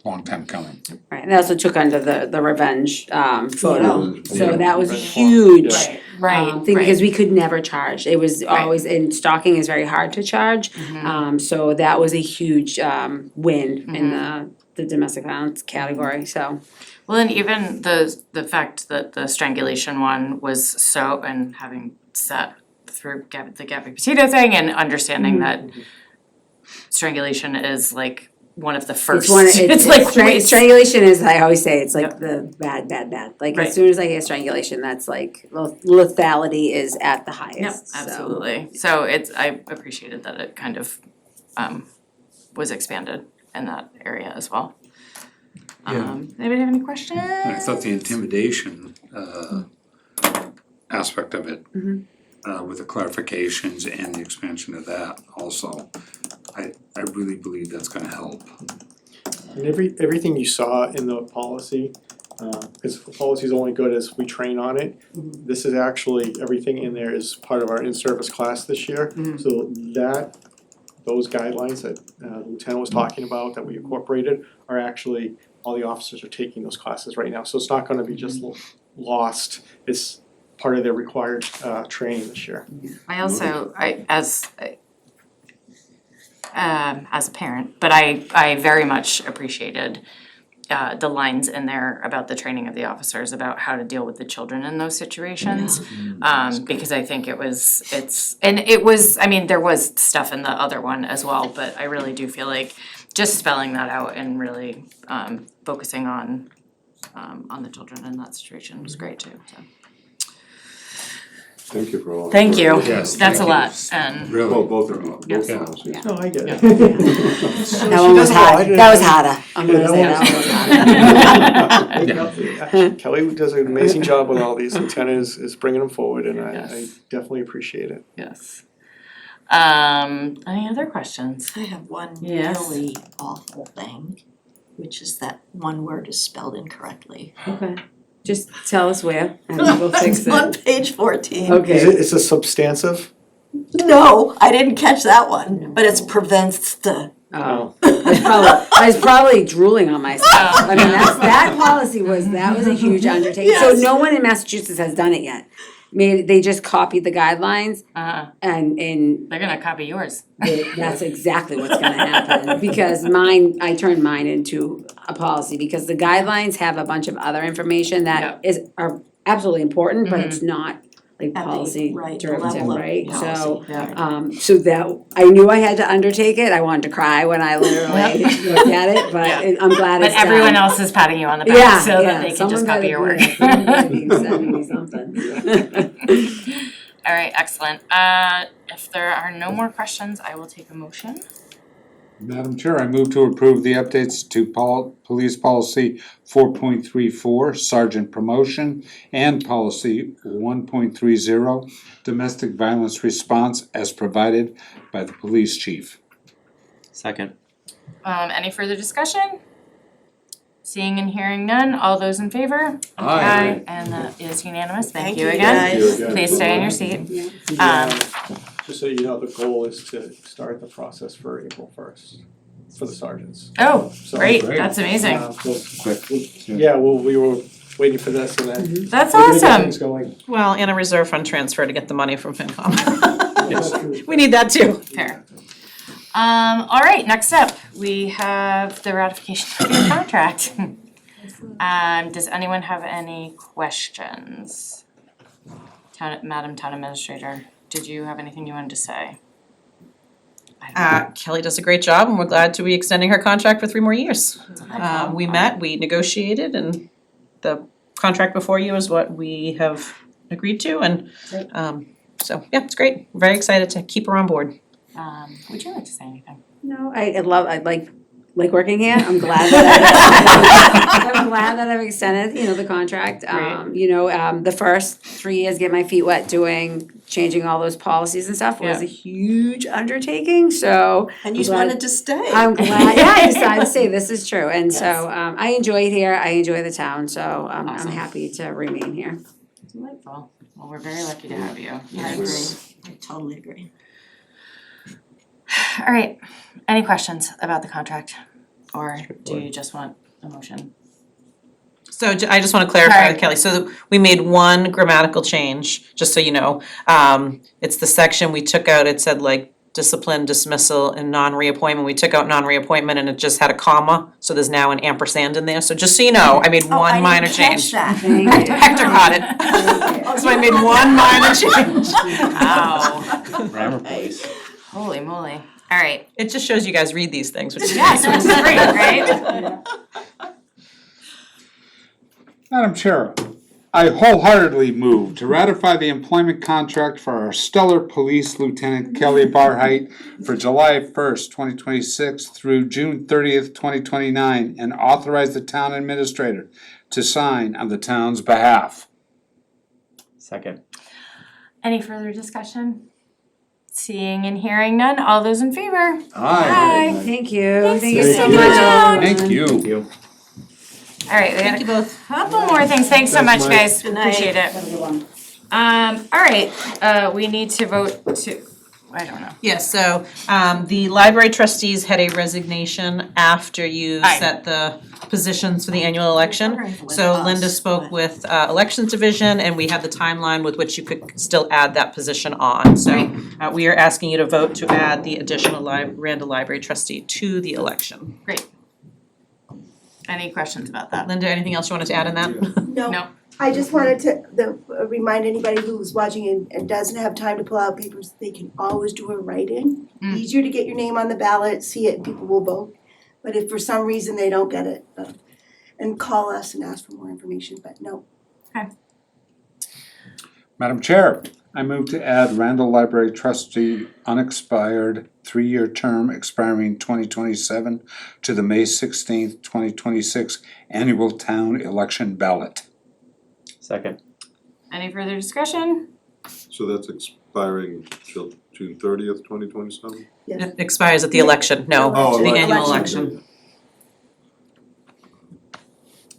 long time coming. Right, and they also took under the revenge photo, Yeah. so that was Revenge huge. Right. Thing because we could never charge, it was always, and stalking is very hard to charge. So that was a huge win in the domestic violence category, so. Well, and even the fact that the strangulation one was so, and having sat through the Gabby Petito thing and understanding that strangulation is like one of the first. It's like ways. strangulation is, I always say, it's like the bad, like Right. as soon as I hear strangulation, that's like lethality is at the highest, Yep, so. absolutely. So I appreciated that it kind of was expanded in that area as well. Anybody have any questions? I thought the intimidation aspect of it, with the clarifications and the expansion of that also, I really believe that's gonna help. And everything you saw in the policy, because the policy is only good as we train on it. This is actually, everything in there is part of our in-service class this year. So those guidelines that the lieutenant was talking about that we incorporated are actually, all the officers are taking those classes right now. So it's not gonna be just lost, it's part of their required training this year. I also, as a parent, but I very much appreciated the lines in there about the training of the officers about how to deal with the children in those situations. Because I think there was stuff in the other one as well, but I really do feel like just spelling that out and really focusing on the children in that situation was great too, so. Thank you for all. Thank you, Yes, that's a thank you. lot, and Really. Well, both of them, Yes. both policies. No, I get it. That one was hard, that was harder, I'm gonna say that one was harder. Kelly does an amazing job with all these, lieutenant is bringing them forward and I definitely appreciate it. yes. Any other questions? I have one Yes. really awful thing, which is that one word is spelled incorrectly. Okay, just tell us where, and we'll fix It's on it. page 14. Okay. It's a substantive? No, I didn't catch that one, but it's prevents the. Oh, I was probably drooling on myself. I mean, that policy was a huge undertaking. So Yes. no one in Massachusetts has done it yet. Maybe they just copied the guidelines and They're gonna copy yours. that's exactly what's gonna happen. Because I turned mine into a policy because the guidelines have a bunch of other information that are absolutely important, but it's not like At the policy right derivative, level of right? So, policy, right. so that, I knew I had to undertake it, I wanted to cry when I literally looked at it, but I'm glad But it's done. everyone else is patting you on the back Yeah, so yeah, that they can someone just copy better- your work. yeah, someone better be sending me something. All right, excellent. If there are no more questions, I will take a motion. Madam Chair, I move to approve the updates to Police Policy 4.34, Sergeant Promotion, and Policy 1.30, Domestic Violence Response as provided by the Police Chief. Second. Any further discussion? Seeing and hearing none, all those in favor? Aye. And that is unanimous, thank Thank you you, again. guys. Please stay in your seat. Just so you know, the goal is to start the process for April 1st for the sergeants. Oh, So, great, great. that's amazing. Yeah, well, we were waiting for this and then. That's we're gonna get awesome. things going. Well, and a reserve fund transfer to get the money from FinCom. Yes. We need that too. Fair. All right, next up, we have the ratification of your contract. Does anyone have any questions? Madam Town Administrator, did you have anything you wanted to say? Kellie does a great job and we're glad to be extending her contract for 3 more years. We met, we negotiated, and the contract before you is what we have agreed to, and so, yeah, it's great. We're very excited to keep her on board. Would you like to say anything? No, I like working here, I'm glad that I'm glad that I've extended, the contract. The first 3 years, get my feet wet changing all those policies and stuff was a huge undertaking, so. And you I'm glad- wanted to stay. I'm glad, I decided to say this is true, and so, I enjoy it here, I enjoy the town, so I'm happy to remain here. Delightful. Well, we're very lucky to have you. I agree, I totally agree. All right, any questions about the contract? Or do you just want a motion? So I just wanna clarify, Alright. Kelly, so we made one grammatical change, just so you know. It's the section we took out, it said like discipline, dismissal, and non-reappointment. We took out non-reappointment and it just had a comma, so there's now an ampersand in there. So just so you know, I made one minor change. Thank you. Hector caught it. So I made one minor change. Ow, Grammar police. holy moly. All right, It just shows you guys read these things, which is yes, which is great, right? Madam Chair, I wholeheartedly move to ratify the employment contract for our stellar police lieutenant Kellie Barhight for July 1st, 2026 through June 30th, 2029, and authorize the town administrator to sign on the town's behalf. Second. Any further discussion? Seeing and hearing none, all those in favor? Aye. Thank you, Thanks, thank you you so too. much. Thank you. All right, we got a couple more things. Thanks so much, guys. Good night. Appreciate it. All right, we need to vote to, I don't know. Yes, so the library trustees had a resignation after you Aye. set the positions for the annual election. Wondering if it was So us, Linda spoke but- with elections division and we had the timeline with which you could still add that position on. So we are asking you to vote to add the additional Randall Library Trustee to the election. Great. Any questions about that? Linda, anything else you wanted to add in that? No, No. I just wanted to remind anybody who's watching and doesn't have time to pull out papers, they can always do a write-in. Easier to get your name on the ballot, see it, and people will vote. But if for some reason they don't get it, and call us and ask for more information, but no. Madam Chair, I move to add Randall Library Trustee unexpired 3-year term expiring 2027 to the May 16th, 2026 annual town election ballot. Second. Any further discussion? So that's expiring till June 30th, 2027? It expires at the election, no, Oh, the election. annual election.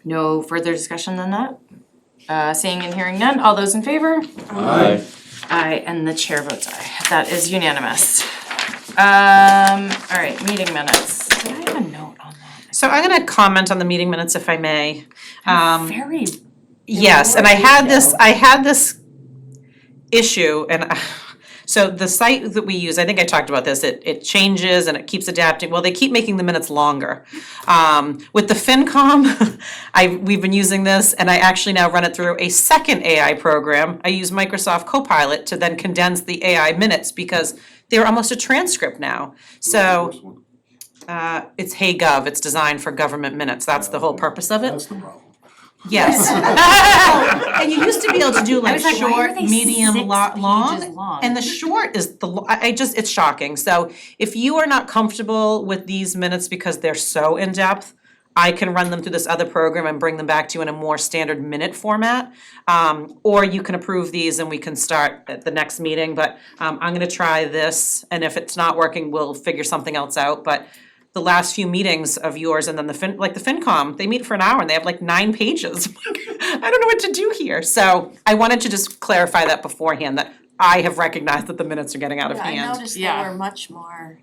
No further discussion than that? Seeing and hearing none, all those in favor? Aye. Aye, and the chair votes aye. That is unanimous. Alright, meeting minutes. Did I have a note on that? So I'm gonna comment on the meeting minutes if I may. Very, Yes, and I had this issue and so the site that we use, I think I talked about this, it changes and it keeps adapting, well, they keep making the minutes longer. With the FinCom, we've been using this and I actually now run it through a second AI program. I use Microsoft Copilot to then condense the AI minutes because they're almost a transcript now. So it's HeyGov, it's designed for government minutes, that's the whole purpose of it. That's the problem. Yes. And you used to be able to do like was like, why are short, they medium, 6 long, pages long? and the short is it's shocking. So if you are not comfortable with these minutes because they're so in-depth, I can run them through this other program and bring them back to you in a more standard minute format. Or you can approve these and we can start at the next meeting, but I'm gonna try this, and if it's not working, we'll figure something else out, but the last few meetings of yours and then the FinCom, they meet for an hour and they have like 9 pages. I don't know what to do here. So I wanted to just clarify that beforehand, that I have recognized that the minutes are getting out of Yeah, hand. I noticed they Yeah. were much more,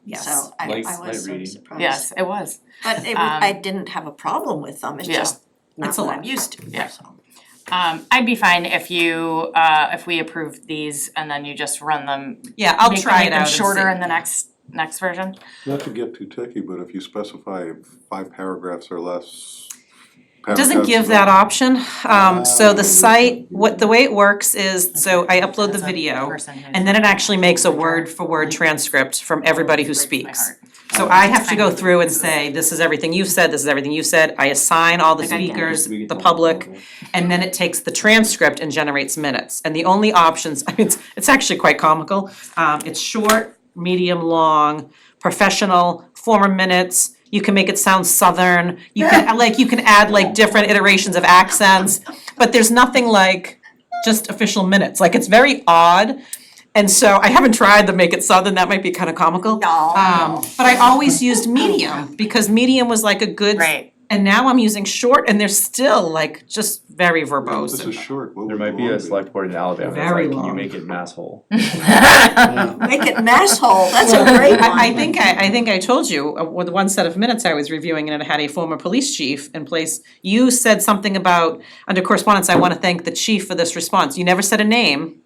Yes. so I Light was so reading. surprised. yes, it was. But I didn't have a problem with them, it's Yeah. just not It's a what I'm lot. used to, Yeah. so. I'd be fine if you, if we approve these and then you just run them. Yeah, I'll make try make it them out and shorter see. in the next version. Not to get too techy, but if you specify 5 paragraphs or less. It doesn't give paragraphs that option. So the site, the way it works is, so I upload the As a video person who's- and then it actually makes a word-for-word transcript from everybody who Breaks my speaks. heart. So I have to go through and say, this is everything you've said, this is everything you said, I assign all the Like I get it. speakers, the public, and then it takes the transcript and generates minutes. And the only options, I mean, it's actually quite comical, it's short, medium, long, professional, former minutes, you can make it sound southern, you can add like different iterations of accents, but there's nothing like just official minutes, like it's very odd. And so I haven't tried to make it southern, that might be kind of comical. No. But I always used medium because medium was like a good. Right. And now I'm using short and they're still like just very verbose. This is short. What There would might be long a select board in Alabama that's Very like, you long. make it mass whole. Make it mass hole, that's a great one. I think I told you, with one set of minutes I was reviewing and it had a former police chief in place. You said something about, under correspondence, I wanna thank the chief for this response. You never said a name.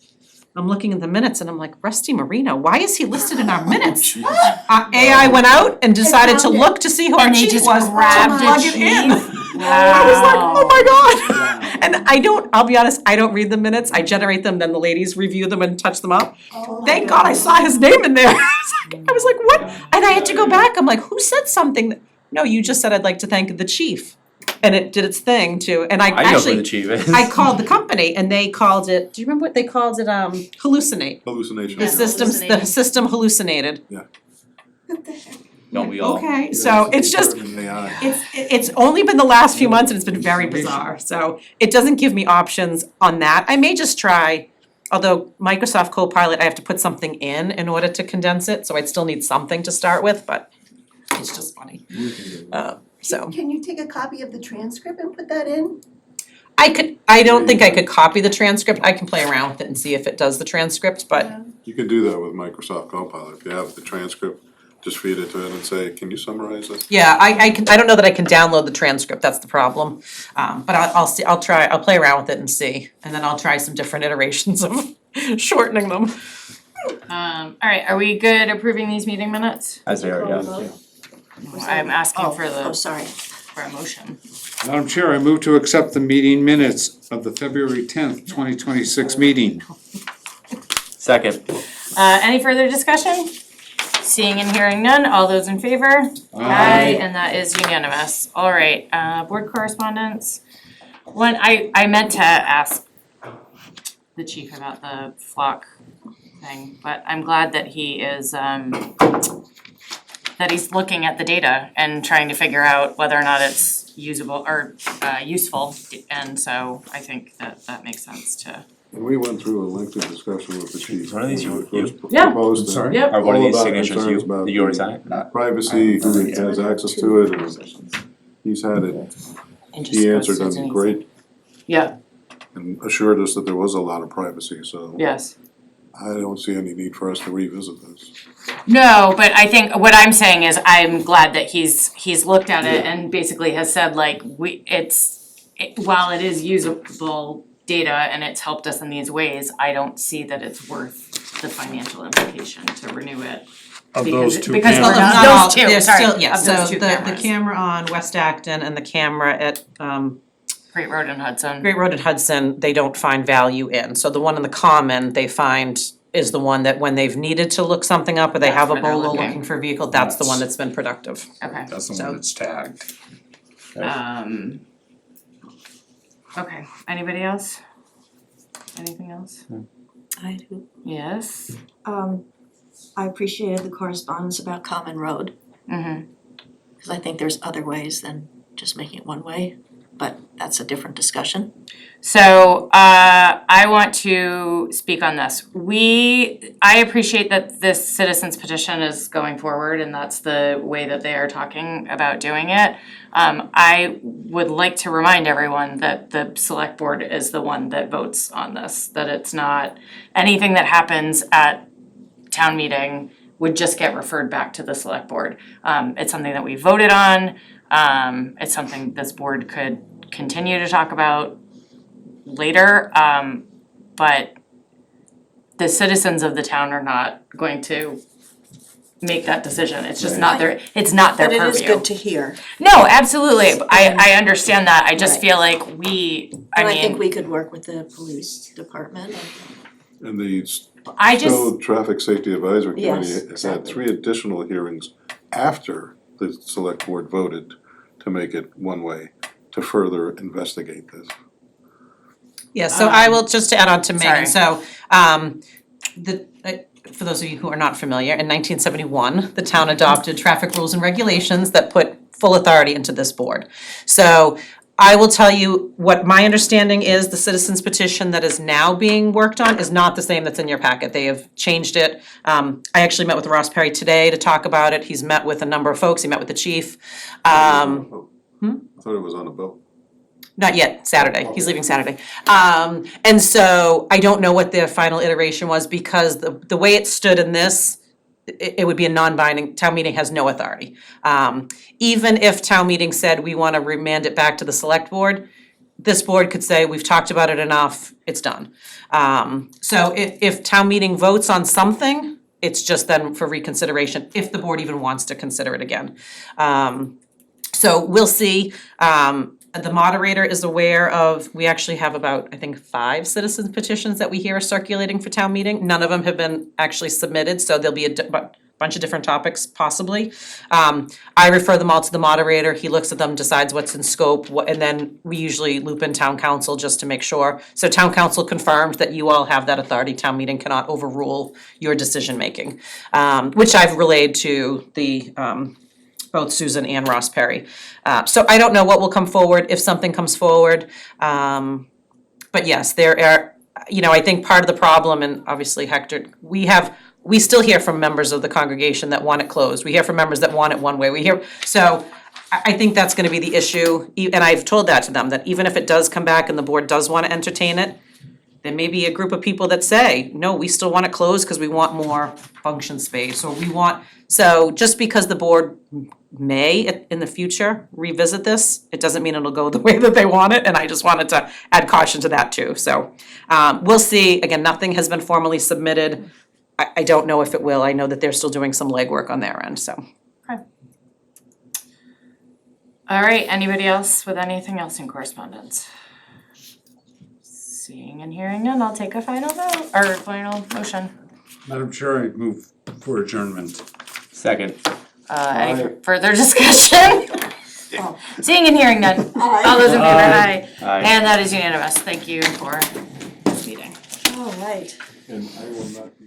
I'm looking at the minutes and I'm like, Rusty Marino, why is he listed in our minutes? AI went out and decided to found it. look to see who our And they chief just was, to grabbed a plug it in. chief? I was like, oh my god. And I'll be honest, I don't read the minutes, I generate them, then the ladies review them and touch them up. Thank God I saw his name in there. I was like, what? And I had to go back, I'm like, who said something? No, you just said I'd like to thank the chief. And it did its thing too, and I I know who the actually, chief is. I called the company and they called it, do you remember what they called it, hallucinate? Hallucination. The system hallucinated. Don't we all? Okay, so it's just, AI. it's only been the last few months and it's been very bizarre, so it doesn't give me options on that. I may just try, although Microsoft Copilot, I have to put something in order to condense it, so I'd still need something to start with, but it's just funny. So, Can you take a copy of the transcript and put that in? I don't think I could copy the transcript, I can play around with it and see if it does the transcript, but You can do that with Microsoft Copilot. If you have the transcript, just feed it to it and say, can you summarize this? yeah, I don't know that I can download the transcript, that's the problem. But I'll see, I'll play around with it and see, and then I'll try some different iterations of shortening them. Alright, are we good approving these meeting minutes? As they are, yeah. I'm asking for Oh, the, sorry. for a motion. Madam Chair, I move to accept the meeting minutes of the February 10th, 2026 meeting. Second. Any further discussion? Seeing and hearing none, all those in favor? Aye. And that is unanimous. Alright, board correspondence. One, I meant to ask the chief about the flock thing, but I'm glad that he is, that he's looking at the data and trying to figure out whether or not it's usable or useful. And so I think that makes sense to And we went through a lengthy discussion with the chief. One of these when you- we first Yeah. proposed it. Sorry? Yep. Are one of All these about signatures concerns you, about that you already the signed? privacy, who has access to it, and he's had it, And just he go answered Susan them easy. great Yeah, and assured us that there was a lot of privacy, so yes. I don't see any need for us to revisit this. No, but I think what I'm saying is I'm glad that he's looked at it and basically has said like while it is usable data and it's helped us in these ways, I don't see that it's worth the financial implication to renew it. Of Because- those two because cameras. we're not- Not all, those two, there's sorry, still, yeah, of so those two the cameras. camera on West Acton and the camera at Great Road in Hudson. Great Road at Hudson, they don't find value in. So the one in the Common, they find is the one that when they've needed to look something up or they That's have a where they're bolo looking. looking for a vehicle, that's the one that's been productive. Okay. That's the So- one that's tagged. Okay, anybody else? Anything else? I do. Yes? I appreciated the correspondence about Common Road, Mm-hmm. because I think there's other ways than just making it one way, but that's a different discussion. So, I want to speak on this. I appreciate that this citizens petition is going forward and that's the way that they are talking about doing it. I would like to remind everyone that the select board is the one that votes on this, that it's not anything that happens at town meeting would just get referred back to the select board. It's something that we voted on, it's something this board could continue to talk about later, but the citizens of the town are not going to make that decision, it's just not their, it's not their But purview. it is good to hear, No, absolutely, I understand that, I just Right. feel like and I think mean, we could work with the police department. And the I just, Stowe Traffic Safety Advisory Committee Yes, has had exactly. 3 additional hearings after the select board voted to make it one way, to further investigate this. Yeah, so I will, just to add on to Megan, sorry. so, for those of you who are not familiar, in 1971, the town adopted traffic rules and regulations that put full authority into this board. So I will tell you what my understanding is, the citizens petition that is now being worked on is not the same that's in your packet, they have changed it. I actually met with Ross Perry today to talk about it, he's met with a number of folks, he met with the chief. I thought it was on a vote. Not yet, Saturday, he's leaving Saturday. And so I don't know what the final iteration was because the way it stood in this, it would be a non-binding, town meeting has no authority. Even if town meeting said we wanna remand it back to the select board, this board could say, we've talked about it enough, it's done. So if town meeting votes on something, it's just then for reconsideration, if the board even wants to consider it again. So we'll see, the moderator is aware of, we actually have about, I think, 5 citizens petitions that we hear are circulating for town meeting. None of them have been actually submitted, so there'll be a bunch of different topics possibly. I refer them all to the moderator, he looks at them, decides what's in scope, and then we usually loop in town council just to make sure. So town council confirmed that you all have that authority, town meeting cannot overrule your decision making, which I've relayed to the both Susan and Ross Perry. So I don't know what will come forward, if something comes forward. But yes, there are, I think part of the problem, and obviously Hector, we still hear from members of the congregation that want it closed. We hear from members that want it one way. So I think that's gonna be the issue. And I've told that to them, that even if it does come back and the board does wanna entertain it, there may be a group of people that say, no, we still want it closed because we want more function space, or so just because the board may in the future revisit this, it doesn't mean it'll go the way that they want it, and I just wanted to add caution to that too, so. We'll see, again, nothing has been formally submitted, I don't know if it will, I know that they're still doing some legwork on their end, so. all right, anybody else with anything else in correspondence? Seeing and hearing none, I'll take a final vote, or final motion. Madam Chair, I move for adjournment. Second. Any further discussion? Seeing and hearing none, all those in favor, aye. Aye. And that is unanimous, thank you for this meeting. All right. And I will not